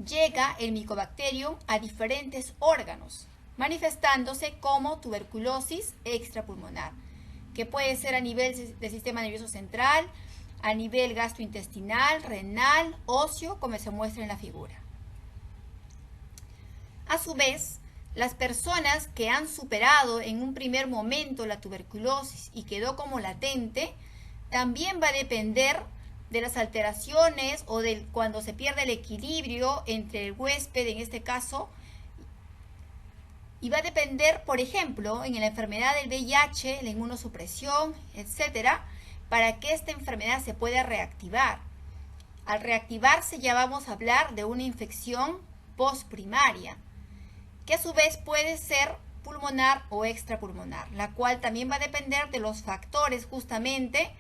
llega el Mycobacterium a diferentes órganos, manifestándose como tuberculosis extrapulmonar, que puede ser a nivel del sistema nervioso central, a nivel gastrointestinal, renal, óseo, como se muestra en la figura. A su vez, las personas que han superado en un primer momento la tuberculosis y quedó como latente, también va a depender de las alteraciones o de cuando se pierde el equilibrio entre el huésped, en este caso, y va a depender, por ejemplo, en la enfermedad del VIH, la inmunosupresión, etcétera, para que esta enfermedad se pueda reactivar. Al reactivarse ya vamos a hablar de una infección postprimaria, que a su vez puede ser pulmonar o extrapulmonar, la cual también va a depender de los factores justamente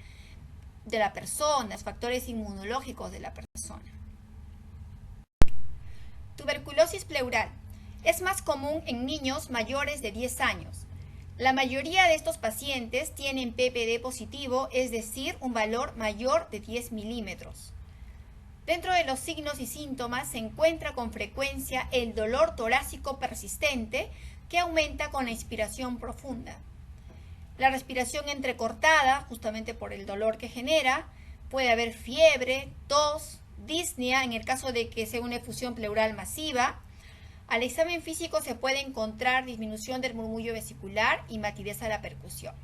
de la persona, los factores inmunológicos de la persona. Tuberculosis pleural. Es más común en niños mayores de 10 años. La mayoría de estos pacientes tienen PPD positivo, es decir, un valor mayor de 10 milímetros. Dentro de los signos y síntomas se encuentra con frecuencia el dolor torácico persistente que aumenta con la inspiración profunda. La respiración entrecortada, justamente por el dolor que genera, puede haber fiebre, tos, disnea en el caso de que sea una efusión pleural masiva. Al examen físico se puede encontrar disminución del murmullo vesicular y matidez a la percusión.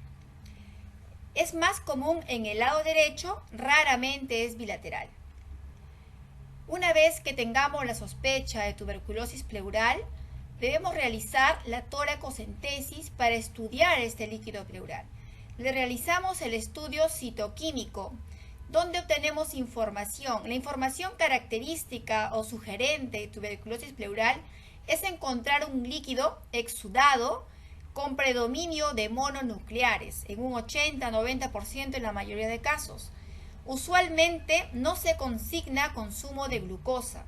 Es más común en el lado derecho, raramente es bilateral. Una vez que tengamos la sospecha de tuberculosis pleural, debemos realizar la toracocentesis para estudiar este líquido pleural. Le realizamos el estudio citoquímico, donde obtenemos información. La información característica o sugerente de tuberculosis pleural es encontrar un líquido exudado con predominio de mononucleares, en un 80-90% en la mayoría de casos. Usualmente no se consigna consumo de glucosa.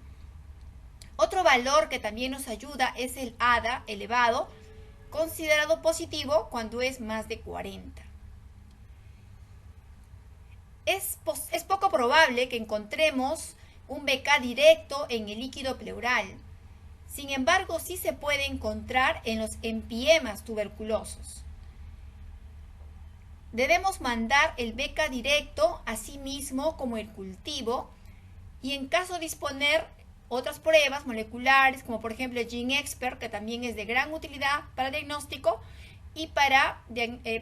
Otro valor que también nos ayuda es el ADA elevado, considerado positivo cuando es más de 40. Es poco probable que encontremos un BK directo en el líquido pleural. Sin embargo, sí se puede encontrar en los empiemas tuberculosos. Debemos mandar el BK directo así mismo como el cultivo y en caso de disponer otras pruebas moleculares, como por ejemplo el GeneXpert, que también es de gran utilidad para diagnóstico y para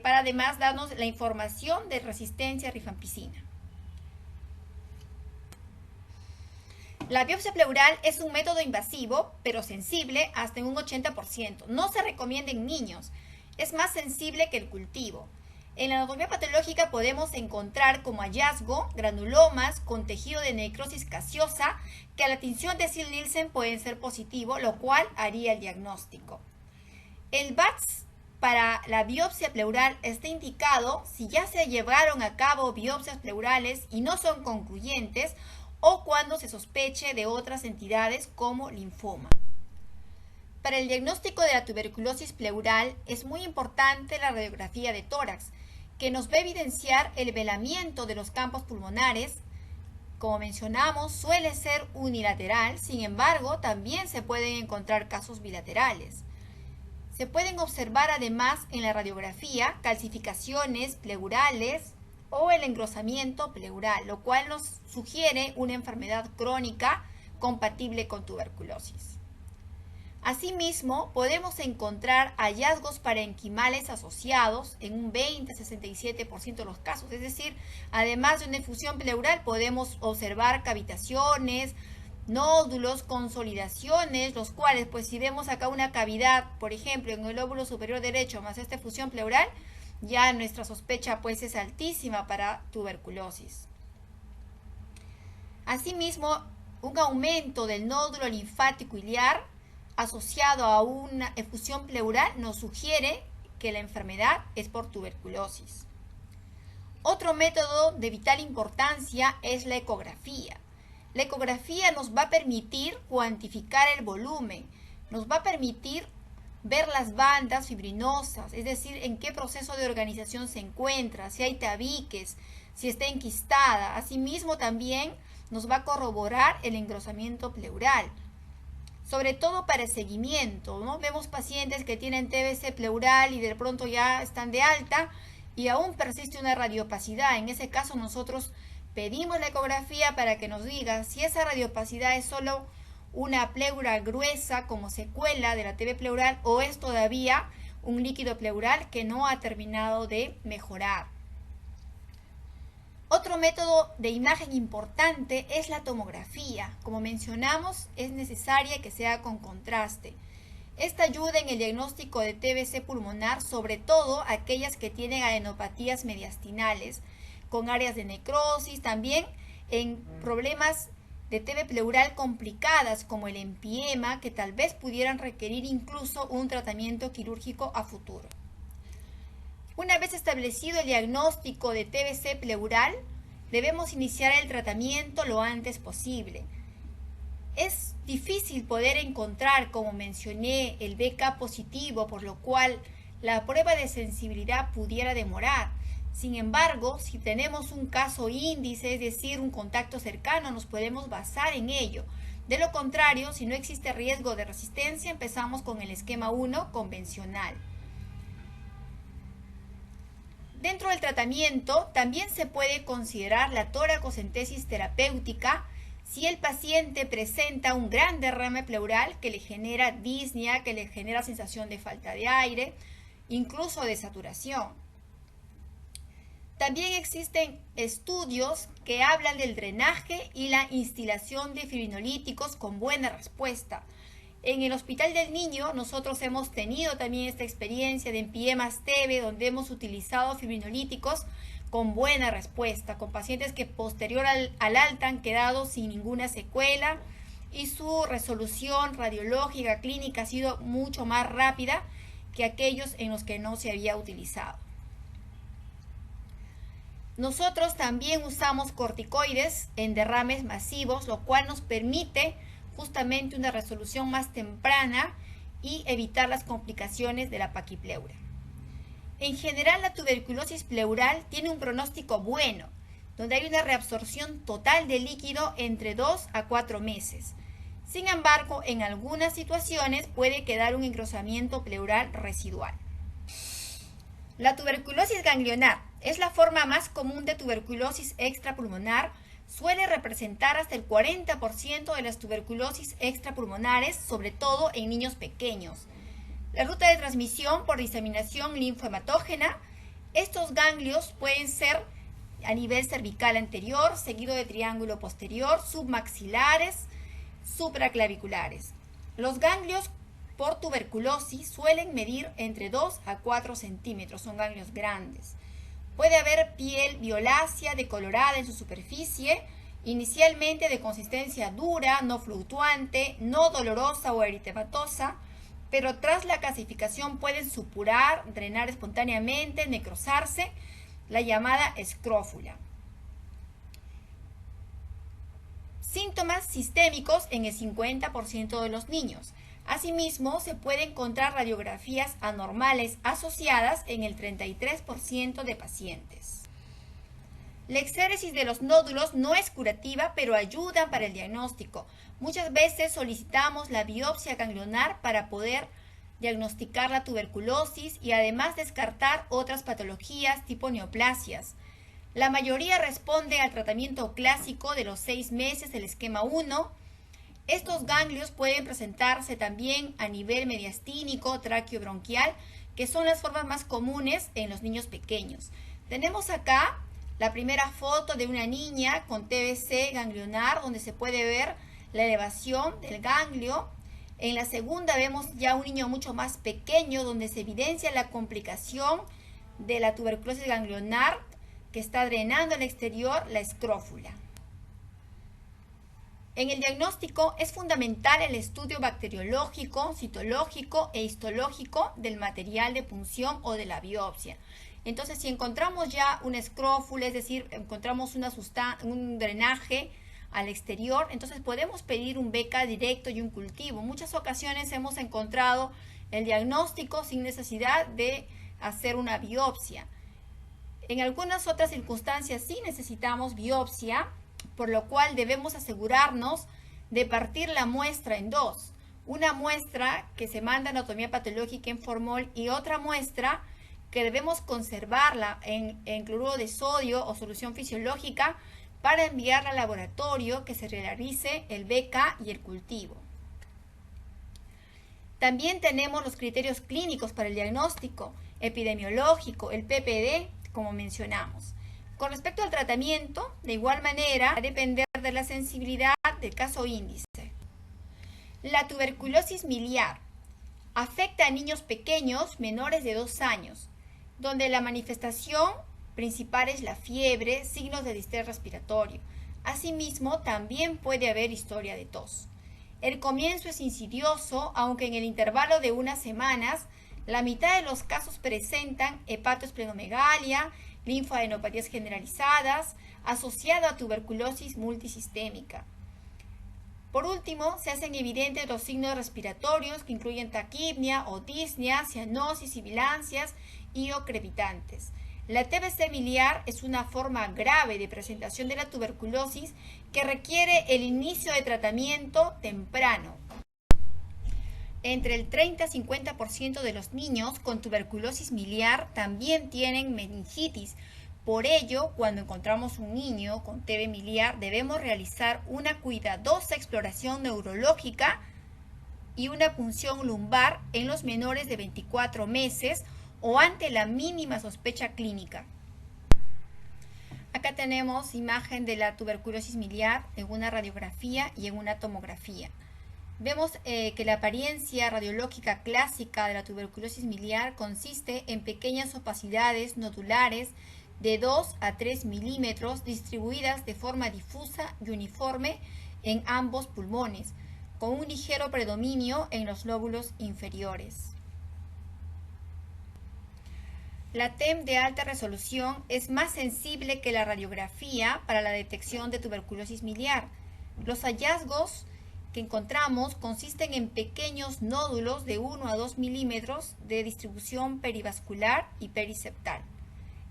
además darnos la información de resistencia a rifampicina. La biopsia pleural es un método invasivo, pero sensible hasta en un 80%. No se recomienda en niños, es más sensible que el cultivo. En la anatomía patológica podemos encontrar como hallazgo granulomas con tejido de necrosis caseosa que a la tinción de Sil-Nielsen pueden ser positivo, lo cual haría el diagnóstico. El BATS para la biopsia pleural está indicado si ya se llevaron a cabo biopsias pleurales y no son concluyentes o cuando se sospeche de otras entidades como linfoma. Para el diagnóstico de la tuberculosis pleural es muy importante la radiografía de tórax, que nos va a evidenciar el velamiento de los campos pulmonares. Como mencionamos, suele ser unilateral, sin embargo, también se pueden encontrar casos bilaterales. Se pueden observar además en la radiografía calcificaciones pleurales o el engrosamiento pleural, lo cual nos sugiere una enfermedad crónica compatible con tuberculosis. Asimismo, podemos encontrar hallazgos parenquimales asociados en un 20-67% de los casos. Es decir, además de una efusión pleural, podemos observar cavitaciones, nódulos, consolidaciones, los cuales, pues si vemos acá una cavidad, por ejemplo, en el lóbulo superior derecho más esta efusión pleural, ya nuestra sospecha pues es altísima para tuberculosis. Asimismo, un aumento del nódulo linfático iliar asociado a una efusión pleural nos sugiere que la enfermedad es por tuberculosis. Otro método de vital importancia es la ecografía. La ecografía nos va a permitir cuantificar el volumen, nos va a permitir ver las bandas fibrinosas, es decir, en qué proceso de organización se encuentra, si hay tabiques, si está enquistada. Asimismo, también nos va a corroborar el engrosamiento pleural, sobre todo para el seguimiento, ¿no? Vemos pacientes que tienen TBC pleural y de pronto ya están de alta y aún persiste una radiopacidad. En ese caso nosotros pedimos la ecografía para que nos diga si esa radiopacidad es solo una pleura gruesa como secuela de la TB pleural o es todavía un líquido pleural que no ha terminado de mejorar. Otro método de imagen importante es la tomografía. Como mencionamos, es necesaria que sea con contraste. Esta ayuda en el diagnóstico de TBC pulmonar, sobre todo aquellas que tienen adenopatías mediastinales, con áreas de necrosis, también en problemas de TB pleural complicadas como el empiema, que tal vez pudieran requerir incluso un tratamiento quirúrgico a futuro. Una vez establecido el diagnóstico de TBC pleural, debemos iniciar el tratamiento lo antes posible. Es difícil poder encontrar, como mencioné, el BK positivo, por lo cual la prueba de sensibilidad pudiera demorar. Sin embargo, si tenemos un caso índice, es decir, un contacto cercano, nos podemos basar en ello. De lo contrario, si no existe riesgo de resistencia, empezamos con el esquema 1 convencional. Dentro del tratamiento también se puede considerar la toracocentesis terapéutica si el paciente presenta un gran derrame pleural que le genera disnea, que le genera sensación de falta de aire, incluso de saturación. También existen estudios que hablan del drenaje y la instilación de fibrinolíticos con buena respuesta. En el Hospital del Niño nosotros hemos tenido también esta experiencia de empiemas TB donde hemos utilizado fibrinolíticos con buena respuesta, con pacientes que posterior al alta han quedado sin ninguna secuela y su resolución radiológica clínica ha sido mucho más rápida que aquellos en los que no se había utilizado. Nosotros también usamos corticoides en derrames masivos, lo cual nos permite justamente una resolución más temprana y evitar las complicaciones de la paquipleura. En general, la tuberculosis pleural tiene un pronóstico bueno, donde hay una reabsorción total de líquido entre 2 a 4 meses. Sin embargo, en algunas situaciones puede quedar un engrosamiento pleural residual. La tuberculosis ganglionar es la forma más común de tuberculosis extrapulmonar. Suele representar hasta el 40% de las tuberculosis extrapulmonares, sobre todo en niños pequeños. La ruta de transmisión por diseminación linfohematógena. Estos ganglios pueden ser a nivel cervical anterior, seguido de triángulo posterior, submaxilares, supraclaviculares. Los ganglios por tuberculosis suelen medir entre 2 a 4 centímetros, son ganglios grandes. Puede haber piel violácea decolorada en su superficie, inicialmente de consistencia dura, no fluctuante, no dolorosa o eritematosa, pero tras la calcificación pueden supurar, drenar espontáneamente, necrosarse, la llamada escrófula. Síntomas sistémicos en el 50% de los niños. Asimismo, se puede encontrar radiografías anormales asociadas en el 33% de pacientes. La exéresis de los nódulos no es curativa, pero ayuda para el diagnóstico. Muchas veces solicitamos la biopsia ganglionar para poder diagnosticar la tuberculosis y además descartar otras patologías tipo neoplasias. La mayoría responde al tratamiento clásico de los 6 meses del esquema 1. Estos ganglios pueden presentarse también a nivel mediastínico, tráqueo-bronquial, que son las formas más comunes en los niños pequeños. Tenemos acá la primera foto de una niña con TBC ganglionar, donde se puede ver la elevación del ganglio. En la segunda vemos ya un niño mucho más pequeño, donde se evidencia la complicación de la tuberculosis ganglionar, que está drenando al exterior la escrófula. En el diagnóstico es fundamental el estudio bacteriológico, citológico e histológico del material de punción o de la biopsia. Entonces, si encontramos ya una escrófula, es decir, encontramos un drenaje al exterior, entonces podemos pedir un BK directo y un cultivo. En muchas ocasiones hemos encontrado el diagnóstico sin necesidad de hacer una biopsia. En algunas otras circunstancias sí necesitamos biopsia, por lo cual debemos asegurarnos de partir la muestra en dos. Una muestra que se manda a anatomía patológica en formol y otra muestra que debemos conservarla en cloruro de sodio o solución fisiológica para enviarla al laboratorio que se realice el BK y el cultivo. También tenemos los criterios clínicos para el diagnóstico epidemiológico, el PPD, como mencionamos. Con respecto al tratamiento, de igual manera, va a depender de la sensibilidad del caso índice. La tuberculosis miliar afecta a niños pequeños menores de 2 años, donde la manifestación principal es la fiebre, signos de distrés respiratorio. Asimismo, también puede haber historia de tos. El comienzo es insidioso, aunque en el intervalo de unas semanas, la mitad de los casos presentan hepatoesplenomegalia, linfadenopatías generalizadas, asociada a tuberculosis multisistémica. Por último, se hacen evidentes los signos respiratorios que incluyen taquipnia o disnea, cianosis, sibilancias y o crepitantes. La TBC miliar es una forma grave de presentación de la tuberculosis que requiere el inicio de tratamiento temprano. Entre el 30 y 50% de los niños con tuberculosis miliar también tienen meningitis. Por ello, cuando encontramos un niño con TB miliar, debemos realizar una cuidadosa exploración neurológica y una punción lumbar en los menores de 24 meses o ante la mínima sospecha clínica. Acá tenemos imagen de la tuberculosis miliar en una radiografía y en una tomografía. Vemos que la apariencia radiológica clásica de la tuberculosis miliar consiste en pequeñas opacidades nodulares de 2 a 3 milímetros distribuidas de forma difusa y uniforme en ambos pulmones, con un ligero predominio en los lóbulos inferiores. La TEM de alta resolución es más sensible que la radiografía para la detección de tuberculosis miliar. Los hallazgos que encontramos consisten en pequeños nódulos de 1 a 2 milímetros de distribución perivascular y periseptal.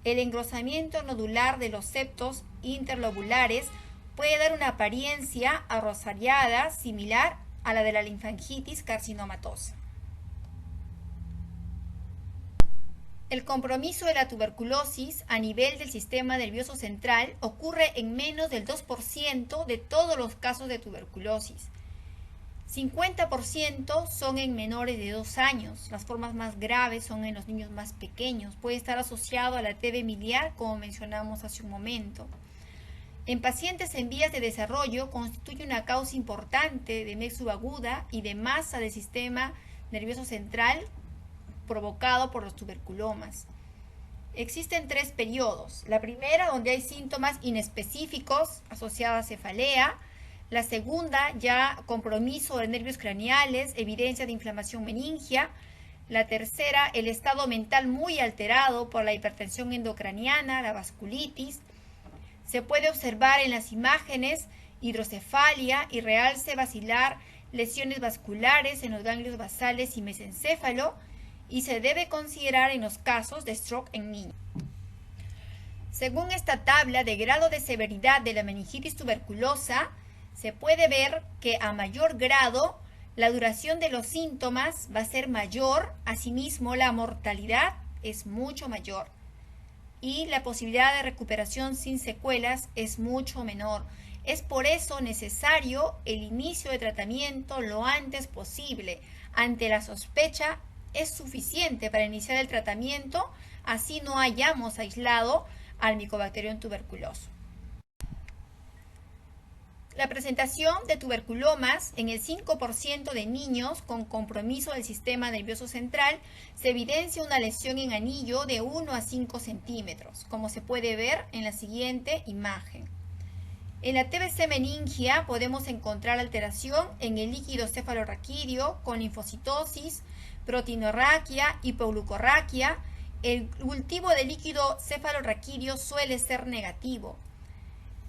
El engrosamiento nodular de los septos interlobulares puede dar una apariencia arrosariada similar a la de la linfangitis carcinomatosa. El compromiso de la tuberculosis a nivel del sistema nervioso central ocurre en menos del 2% de todos los casos de tuberculosis. 50% son en menores de 2 años. Las formas más graves son en los niños más pequeños. Puede estar asociado a la TB miliar, como mencionamos hace un momento. En pacientes en vías de desarrollo constituye una causa importante de MEC subaguda y de masa del sistema nervioso central provocado por los tuberculomas. Existen 3 periodos. La primera, donde hay síntomas inespecíficos asociados a cefalea. La segunda, ya compromiso de nervios craneales, evidencia de inflamación meningia. La tercera, el estado mental muy alterado por la hipertensión endocraniana, la vasculitis. Se puede observar en las imágenes hidrocefalia y realce basilar, lesiones vasculares en los ganglios basales y mesencéfalo, y se debe considerar en los casos de stroke en niños. Según esta tabla de grado de severidad de la meningitis tuberculosa, se puede ver que a mayor grado la duración de los síntomas va a ser mayor, asimismo la mortalidad es mucho mayor y la posibilidad de recuperación sin secuelas es mucho menor. Es por eso necesario el inicio de tratamiento lo antes posible. Ante la sospecha es suficiente para iniciar el tratamiento, así no hayamos aislado al Mycobacterium tuberculoso. La presentación de tuberculomas en el 5% de niños con compromiso del sistema nervioso central se evidencia una lesión en anillo de 1 a 5 centímetros, como se puede ver en la siguiente imagen. En la TBC meningia podemos encontrar alteración en el líquido cefalorraquídeo con linfocitosis, proteinorraquia, hipoglucorraquia. El cultivo de líquido cefalorraquídeo suele ser negativo.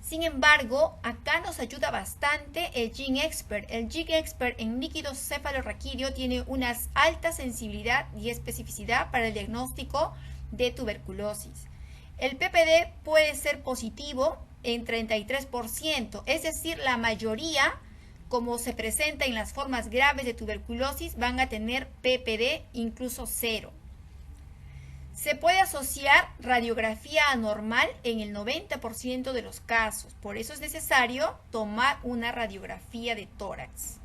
Sin embargo, acá nos ayuda bastante el GeneXpert. El GeneXpert en líquido cefalorraquídeo tiene una alta sensibilidad y especificidad para el diagnóstico de tuberculosis. El PPD puede ser positivo en 33%, es decir, la mayoría, como se presenta en las formas graves de tuberculosis, van a tener PPD incluso 0. Se puede asociar radiografía anormal en el 90% de los casos, por eso es necesario tomar una radiografía de tórax.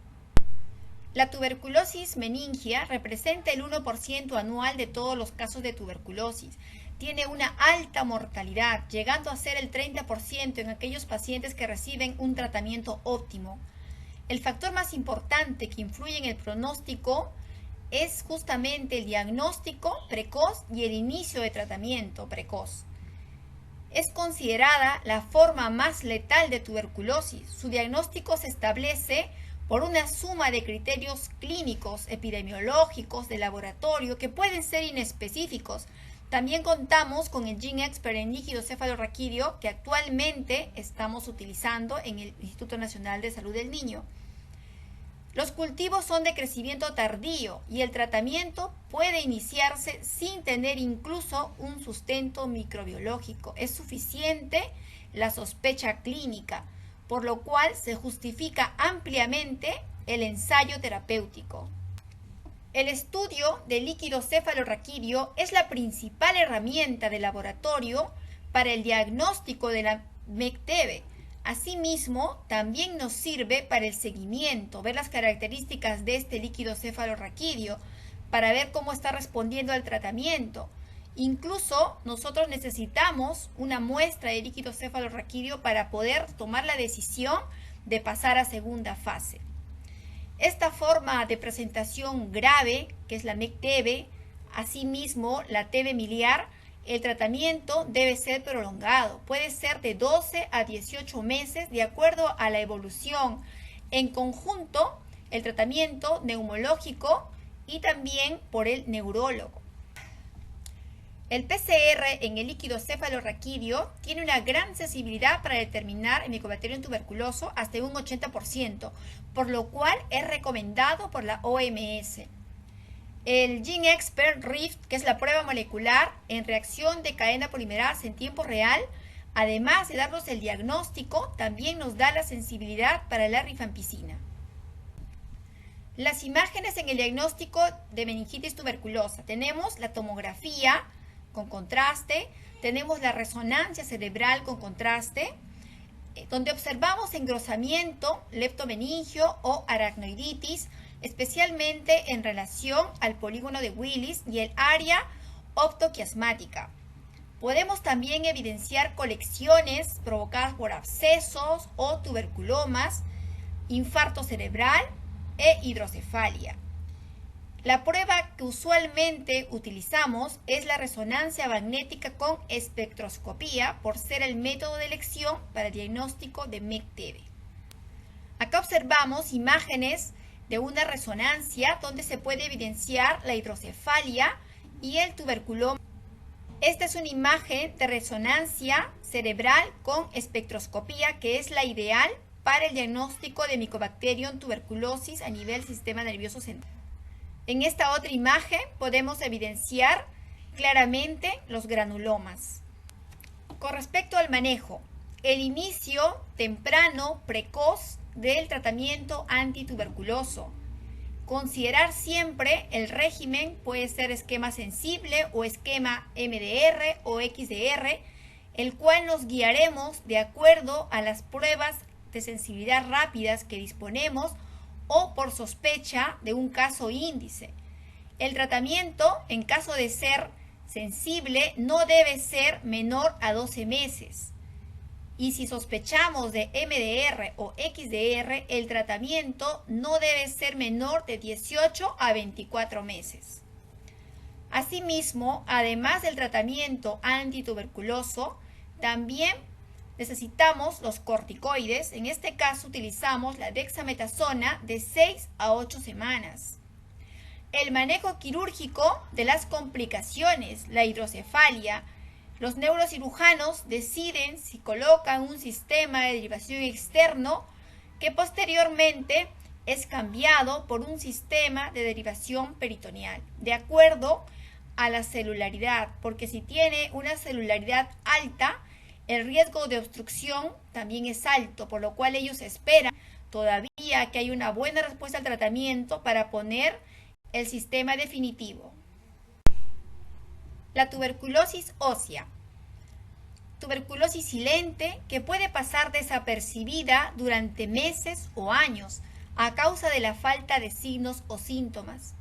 La tuberculosis meningia representa el 1% anual de todos los casos de tuberculosis. Tiene una alta mortalidad, llegando a ser el 30% en aquellos pacientes que reciben un tratamiento óptimo. El factor más importante que influye en el pronóstico es justamente el diagnóstico precoz y el inicio de tratamiento precoz. Es considerada la forma más letal de tuberculosis. Su diagnóstico se establece por una suma de criterios clínicos, epidemiológicos, de laboratorio, que pueden ser inespecíficos. También contamos con el GeneXpert en líquido cefalorraquídeo que actualmente estamos utilizando en el Instituto Nacional de Salud del Niño. Los cultivos son de crecimiento tardío y el tratamiento puede iniciarse sin tener incluso un sustento microbiológico. Es suficiente la sospecha clínica, por lo cual se justifica ampliamente el ensayo terapéutico. El estudio de líquido cefalorraquídeo es la principal herramienta de laboratorio para el diagnóstico de la MECTEBE. Asimismo, también nos sirve para el seguimiento, ver las características de este líquido cefalorraquídeo, para ver cómo está respondiendo al tratamiento. Incluso nosotros necesitamos una muestra de líquido cefalorraquídeo para poder tomar la decisión de pasar a segunda fase. Esta forma de presentación grave, que es la MECTEBE, asimismo la TB miliar, el tratamiento debe ser prolongado. Puede ser de 12 a 18 meses de acuerdo a la evolución. En conjunto, el tratamiento neumológico y también por el neurólogo. El PCR en el líquido cefalorraquídeo tiene una gran sensibilidad para determinar el Mycobacterium tuberculoso hasta un 80%, por lo cual es recomendado por la OMS. El GeneXpert Rift, que es la prueba molecular en reacción de cadena polimerasa en tiempo real, además de darnos el diagnóstico, también nos da la sensibilidad para la rifampicina. Las imágenes en el diagnóstico de meningitis tuberculosa. Tenemos la tomografía con contraste, tenemos la resonancia cerebral con contraste, donde observamos engrosamiento leptomeningio o aracnoiditis, especialmente en relación al polígono de Willis y el área optoquiasmática. Podemos también evidenciar colecciones provocadas por abscesos o tuberculomas, infarto cerebral e hidrocefalia. La prueba que usualmente utilizamos es la resonancia magnética con espectroscopía por ser el método de elección para el diagnóstico de MECTEBE. Acá observamos imágenes de una resonancia donde se puede evidenciar la hidrocefalia y el tuberculoma. Esta es una imagen de resonancia cerebral con espectroscopía que es la ideal para el diagnóstico de Mycobacterium tuberculosis a nivel sistema nervioso central. En esta otra imagen podemos evidenciar claramente los granulomas. Con respecto al manejo, el inicio temprano, precoz del tratamiento antituberculoso. Considerar siempre el régimen, puede ser esquema sensible o esquema MDR o XDR, el cual nos guiaremos de acuerdo a las pruebas de sensibilidad rápidas que disponemos o por sospecha de un caso índice. El tratamiento, en caso de ser sensible, no debe ser menor a 12 meses. Y si sospechamos de MDR o XDR, el tratamiento no debe ser menor de 18 a 24 meses. Asimismo, además del tratamiento antituberculoso, también necesitamos los corticoides. En este caso utilizamos la dexametasona de 6 a 8 semanas. El manejo quirúrgico de las complicaciones, la hidrocefalia. Los neurocirujanos deciden si colocan un sistema de derivación externo que posteriormente es cambiado por un sistema de derivación peritoneal, de acuerdo a la celularidad, porque si tiene una celularidad alta, el riesgo de obstrucción también es alto, por lo cual ellos esperan todavía que haya una buena respuesta al tratamiento para poner el sistema definitivo. La tuberculosis ósea. Tuberculosis silente que puede pasar desapercibida durante meses o años a causa de la falta de signos o síntomas.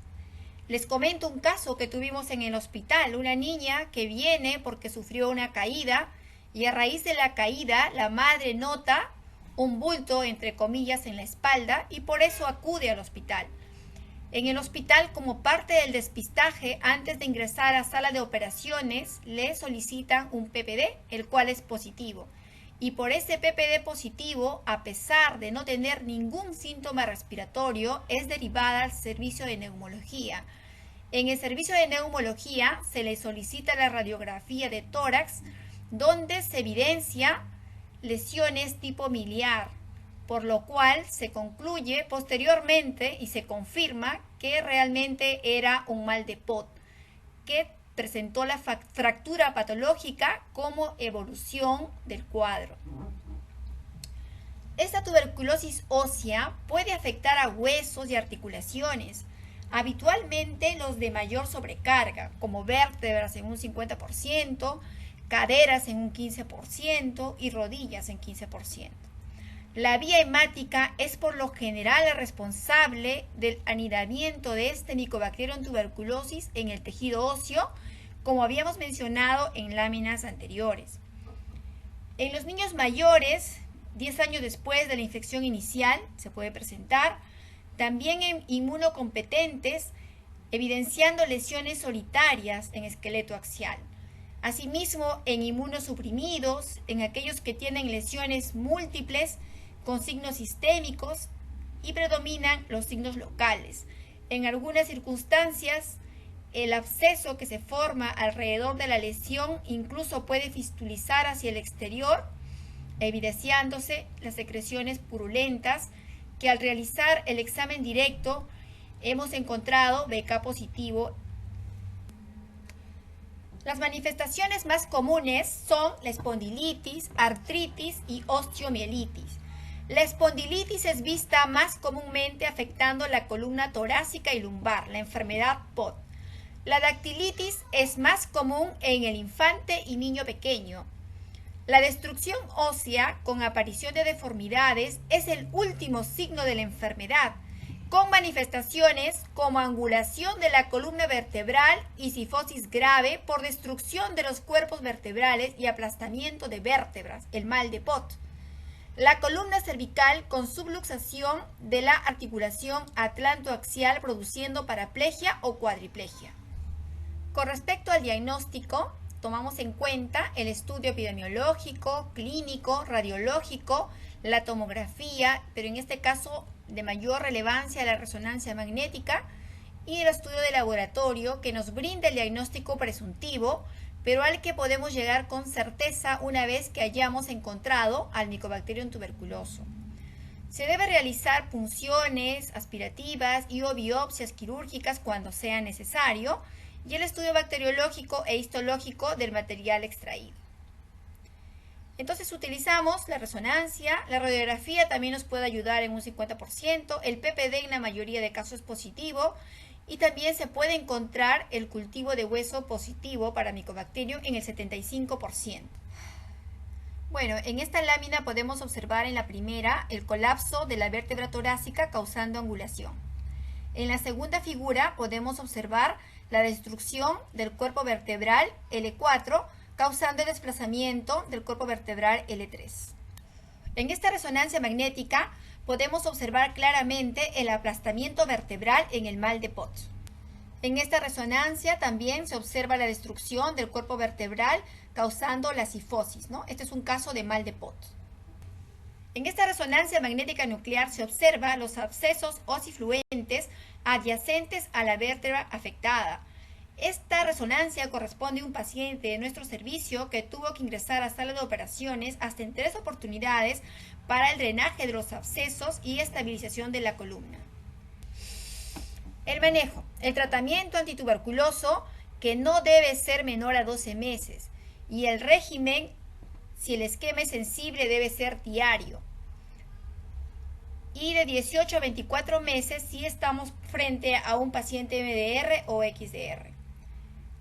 Les comento un caso que tuvimos en el hospital, una niña que viene porque sufrió una caída y a raíz de la caída la madre nota un bulto entre comillas en la espalda y por eso acude al hospital. En el hospital, como parte del despistaje, antes de ingresar a sala de operaciones, le solicitan un PPD, el cual es positivo. Y por ese PPD positivo, a pesar de no tener ningún síntoma respiratorio, es derivada al servicio de neumología. En el servicio de neumología se le solicita la radiografía de tórax, donde se evidencia lesiones tipo miliar, por lo cual se concluye posteriormente y se confirma que realmente era un mal de Pot, que presentó la fractura patológica como evolución del cuadro. Esta tuberculosis ósea puede afectar a huesos y articulaciones, habitualmente los de mayor sobrecarga, como vértebras en un 50%, caderas en un 15% y rodillas en 15%. La vía hemática es por lo general la responsable del anidamiento de este Mycobacterium tuberculosis en el tejido óseo, como habíamos mencionado en láminas anteriores. En los niños mayores, 10 años después de la infección inicial, se puede presentar, también en inmunocompetentes, evidenciando lesiones solitarias en esqueleto axial. Asimismo, en inmunosuprimidos, en aquellos que tienen lesiones múltiples, con signos sistémicos y predominan los signos locales. En algunas circunstancias, el absceso que se forma alrededor de la lesión incluso puede fistulizar hacia el exterior, evidenciándose las secreciones purulentas que al realizar el examen directo hemos encontrado BK positivo. Las manifestaciones más comunes son la espondilitis, artritis y osteomielitis. La espondilitis es vista más comúnmente afectando la columna torácica y lumbar, la enfermedad POT. La dactilitis es más común en el infante y niño pequeño. La destrucción ósea con aparición de deformidades es el último signo de la enfermedad, con manifestaciones como angulación de la columna vertebral y cifosis grave por destrucción de los cuerpos vertebrales y aplastamiento de vértebras, el mal de Pot. La columna cervical con subluxación de la articulación atlantoaxial produciendo paraplegia o cuadriplegia. Con respecto al diagnóstico, tomamos en cuenta el estudio epidemiológico, clínico, radiológico, la tomografía, pero en este caso de mayor relevancia la resonancia magnética y el estudio de laboratorio que nos brinda el diagnóstico presuntivo, pero al que podemos llegar con certeza una vez que hayamos encontrado al Mycobacterium tuberculoso. Se debe realizar punciones aspirativas y o biopsias quirúrgicas cuando sea necesario y el estudio bacteriológico e histológico del material extraído. Entonces utilizamos la resonancia, la radiografía también nos puede ayudar en un 50%, el PPD en la mayoría de casos es positivo y también se puede encontrar el cultivo de hueso positivo para Mycobacterium en el 75%. Bueno, en esta lámina podemos observar en la primera el colapso de la vértebra torácica causando angulación. En la segunda figura podemos observar la destrucción del cuerpo vertebral L4 causando el desplazamiento del cuerpo vertebral L3. En esta resonancia magnética podemos observar claramente el aplastamiento vertebral en el mal de Pot. En esta resonancia también se observa la destrucción del cuerpo vertebral causando la cifosis, ¿no? Este es un caso de mal de Pot. En esta resonancia magnética nuclear se observa los abscesos osifluentes adyacentes a la vértebra afectada. Esta resonancia corresponde a un paciente de nuestro servicio que tuvo que ingresar a sala de operaciones hasta en 3 oportunidades para el drenaje de los abscesos y estabilización de la columna. El manejo. El tratamiento antituberculoso que no debe ser menor a 12 meses y el régimen, si el esquema es sensible, debe ser diario. Y de 18 a 24 meses si estamos frente a un paciente MDR o XDR.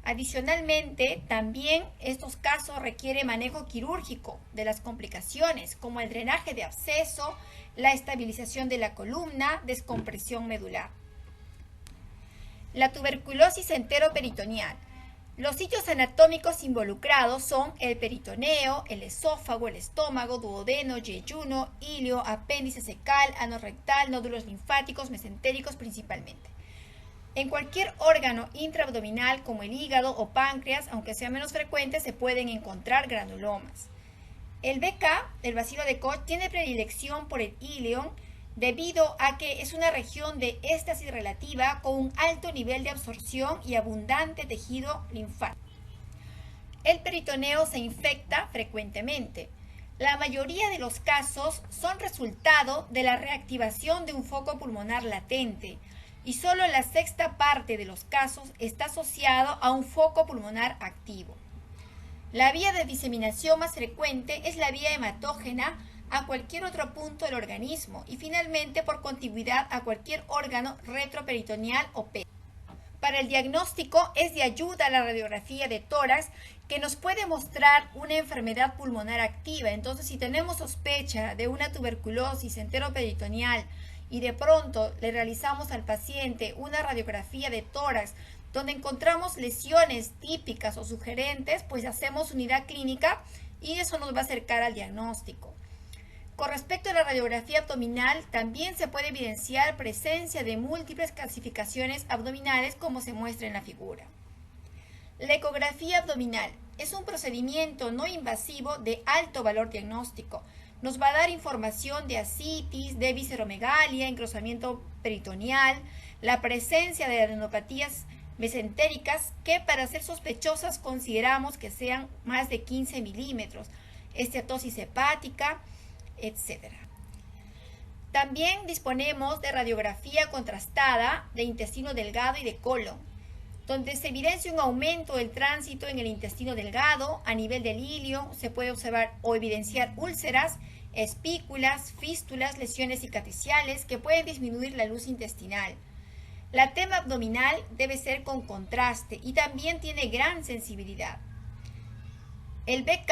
Adicionalmente, también estos casos requieren manejo quirúrgico de las complicaciones como el drenaje de absceso, la estabilización de la columna, descompresión medular. La tuberculosis enteroperitoneal. Los sitios anatómicos involucrados son el peritoneo, el esófago, el estómago, duodeno, yeyuno, ilio, apéndice cecal, ano rectal, nódulos linfáticos, mesentéricos principalmente. En cualquier órgano intraabdominal como el hígado o páncreas, aunque sea menos frecuente, se pueden encontrar granulomas. El BK, el bacilo de Koch, tiene predilección por el ilion debido a que es una región de éstasis relativa con un alto nivel de absorción y abundante tejido linfático. El peritoneo se infecta frecuentemente. La mayoría de los casos son resultado de la reactivación de un foco pulmonar latente y solo la sexta parte de los casos está asociado a un foco pulmonar activo. La vía de diseminación más frecuente es la vía hematógena a cualquier otro punto del organismo y finalmente por contigüidad a cualquier órgano retroperitoneal o pecho. Para el diagnóstico es de ayuda la radiografía de tórax que nos puede mostrar una enfermedad pulmonar activa. Entonces, si tenemos sospecha de una tuberculosis enteroperitoneal y de pronto le realizamos al paciente una radiografía de tórax donde encontramos lesiones típicas o sugerentes, pues hacemos unidad clínica y eso nos va a acercar al diagnóstico. Con respecto a la radiografía abdominal, también se puede evidenciar presencia de múltiples calcificaciones abdominales como se muestra en la figura. La ecografía abdominal es un procedimiento no invasivo de alto valor diagnóstico. Nos va a dar información de ascitis, de visceromegalia, engrosamiento peritoneal, la presencia de adenopatías mesentéricas que para ser sospechosas consideramos que sean más de 15 milímetros, esteatosis hepática, etc. También disponemos de radiografía contrastada de intestino delgado y de colon, donde se evidencia un aumento del tránsito en el intestino delgado a nivel del ilio, se puede observar o evidenciar úlceras, espículas, fístulas, lesiones cicatriciales que pueden disminuir la luz intestinal. La tema abdominal debe ser con contraste y también tiene gran sensibilidad. El BK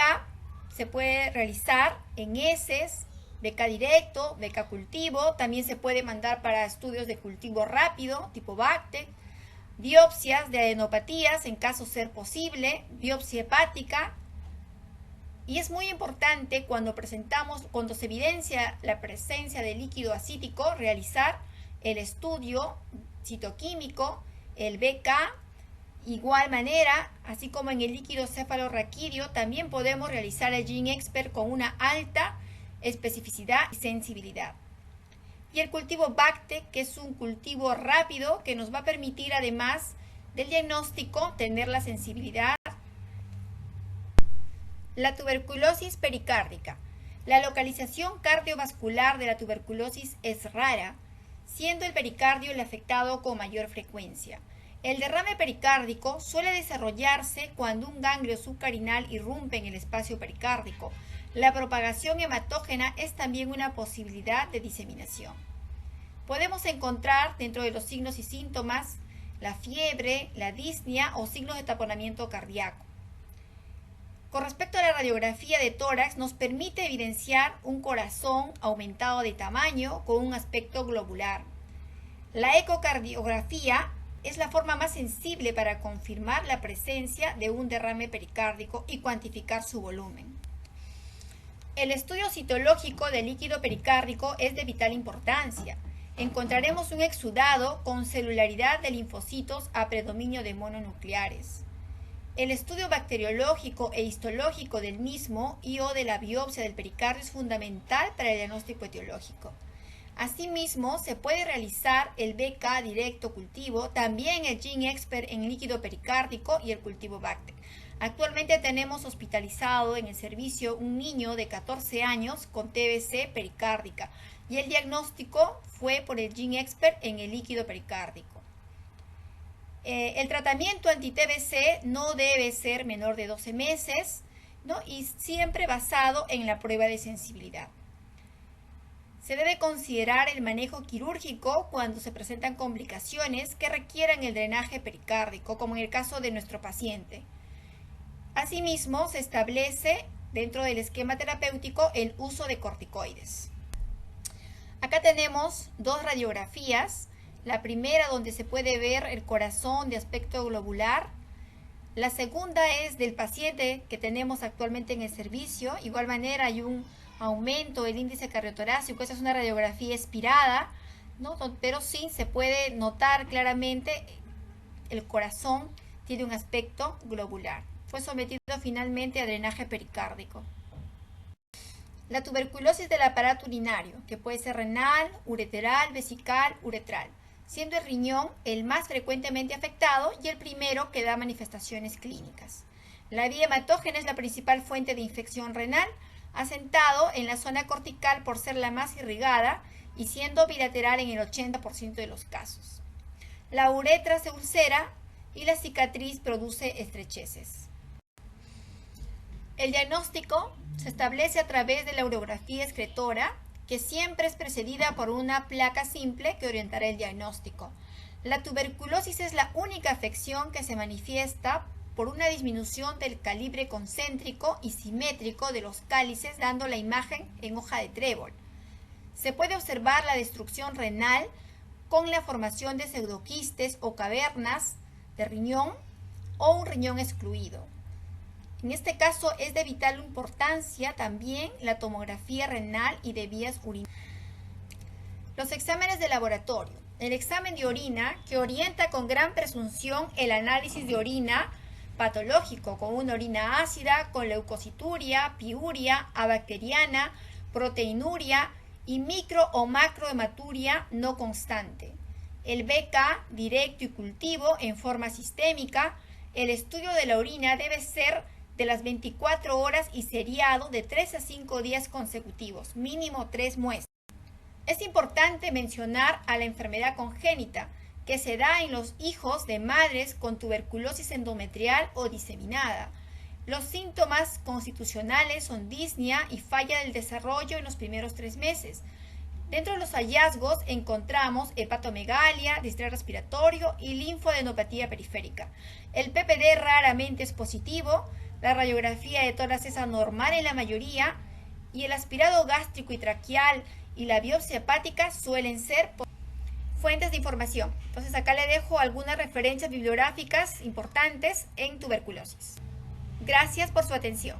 se puede realizar en heces, BK directo, BK cultivo, también se puede mandar para estudios de cultivo rápido, tipo BACTEC, biopsias de adenopatías en caso ser posible, biopsia hepática. Y es muy importante cuando se evidencia la presencia de líquido acítico, realizar el estudio citoquímico, el BK. Igual manera, así como en el líquido cefalorraquídeo, también podemos realizar el GeneXpert con una alta especificidad y sensibilidad. Y el cultivo BACTEC, que es un cultivo rápido que nos va a permitir, además del diagnóstico, tener la sensibilidad. La tuberculosis pericárdica. La localización cardiovascular de la tuberculosis es rara, siendo el pericardio el afectado con mayor frecuencia. El derrame pericárdico suele desarrollarse cuando un ganglio subcarinal irrumpe en el espacio pericárdico. La propagación hematógena es también una posibilidad de diseminación. Podemos encontrar dentro de los signos y síntomas la fiebre, la disnea o signos de taponamiento cardíaco. Con respecto a la radiografía de tórax, nos permite evidenciar un corazón aumentado de tamaño con un aspecto globular. La ecocardiografía es la forma más sensible para confirmar la presencia de un derrame pericárdico y cuantificar su volumen. El estudio citológico del líquido pericárdico es de vital importancia. Encontraremos un exudado con celularidad de linfocitos a predominio de mononucleares. El estudio bacteriológico e histológico del mismo y o de la biopsia del pericardio es fundamental para el diagnóstico etiológico. Asimismo, se puede realizar el BK directo cultivo, también el GeneXpert en líquido pericárdico y el cultivo Bactec. Actualmente tenemos hospitalizado en el servicio un niño de 14 años con TBC pericárdica y el diagnóstico fue por el GeneXpert en el líquido pericárdico. El tratamiento anti-TBC no debe ser menor de 12 meses, ¿no? Y siempre basado en la prueba de sensibilidad. Se debe considerar el manejo quirúrgico cuando se presentan complicaciones que requieran el drenaje pericárdico, como en el caso de nuestro paciente. Asimismo, se establece dentro del esquema terapéutico el uso de corticoides. Acá tenemos dos radiografías. La primera donde se puede ver el corazón de aspecto globular. La segunda es del paciente que tenemos actualmente en el servicio. De igual manera hay un aumento del índice cardiotorácico. Esta es una radiografía expirada, ¿no? Pero sí se puede notar claramente el corazón tiene un aspecto globular. Fue sometido finalmente a drenaje pericárdico. La tuberculosis del aparato urinario, que puede ser renal, ureteral, vesical, uretral, siendo el riñón el más frecuentemente afectado y el primero que da manifestaciones clínicas. La vía hematógena es la principal fuente de infección renal, asentado en la zona cortical por ser la más irrigada y siendo bilateral en el 80% de los casos. La uretra se ulcera y la cicatriz produce estrecheces. El diagnóstico se establece a través de la urografía excretora, que siempre es precedida por una placa simple que orientará el diagnóstico. La tuberculosis es la única afección que se manifiesta por una disminución del calibre concéntrico y simétrico de los cálices, dando la imagen en hoja de trébol. Se puede observar la destrucción renal con la formación de pseudoquistes o cavernas de riñón o un riñón excluido. En este caso es de vital importancia también la tomografía renal y de vías urinarias. Los exámenes de laboratorio. El examen de orina, que orienta con gran presunción el análisis de orina patológico, con una orina ácida, con leucocituria, piuria, abacteriana, proteinuria y micro o macrohematuria no constante. El BK directo y cultivo en forma sistémica. El estudio de la orina debe ser de las 24 horas y seriado de 3 a 5 días consecutivos, mínimo 3 muestras. Es importante mencionar a la enfermedad congénita, que se da en los hijos de madres con tuberculosis endometrial o diseminada. Los síntomas constitucionales son disnea y falla del desarrollo en los primeros 3 meses. Dentro de los hallazgos encontramos hepatomegalia, distrés respiratorio y linfoadenopatía periférica. El PPD raramente es positivo, la radiografía de tórax es anormal en la mayoría y el aspirado gástrico y traqueal y la biopsia hepática suelen ser fuentes de información. Entonces acá le dejo algunas referencias bibliográficas importantes en tuberculosis. Gracias por su atención.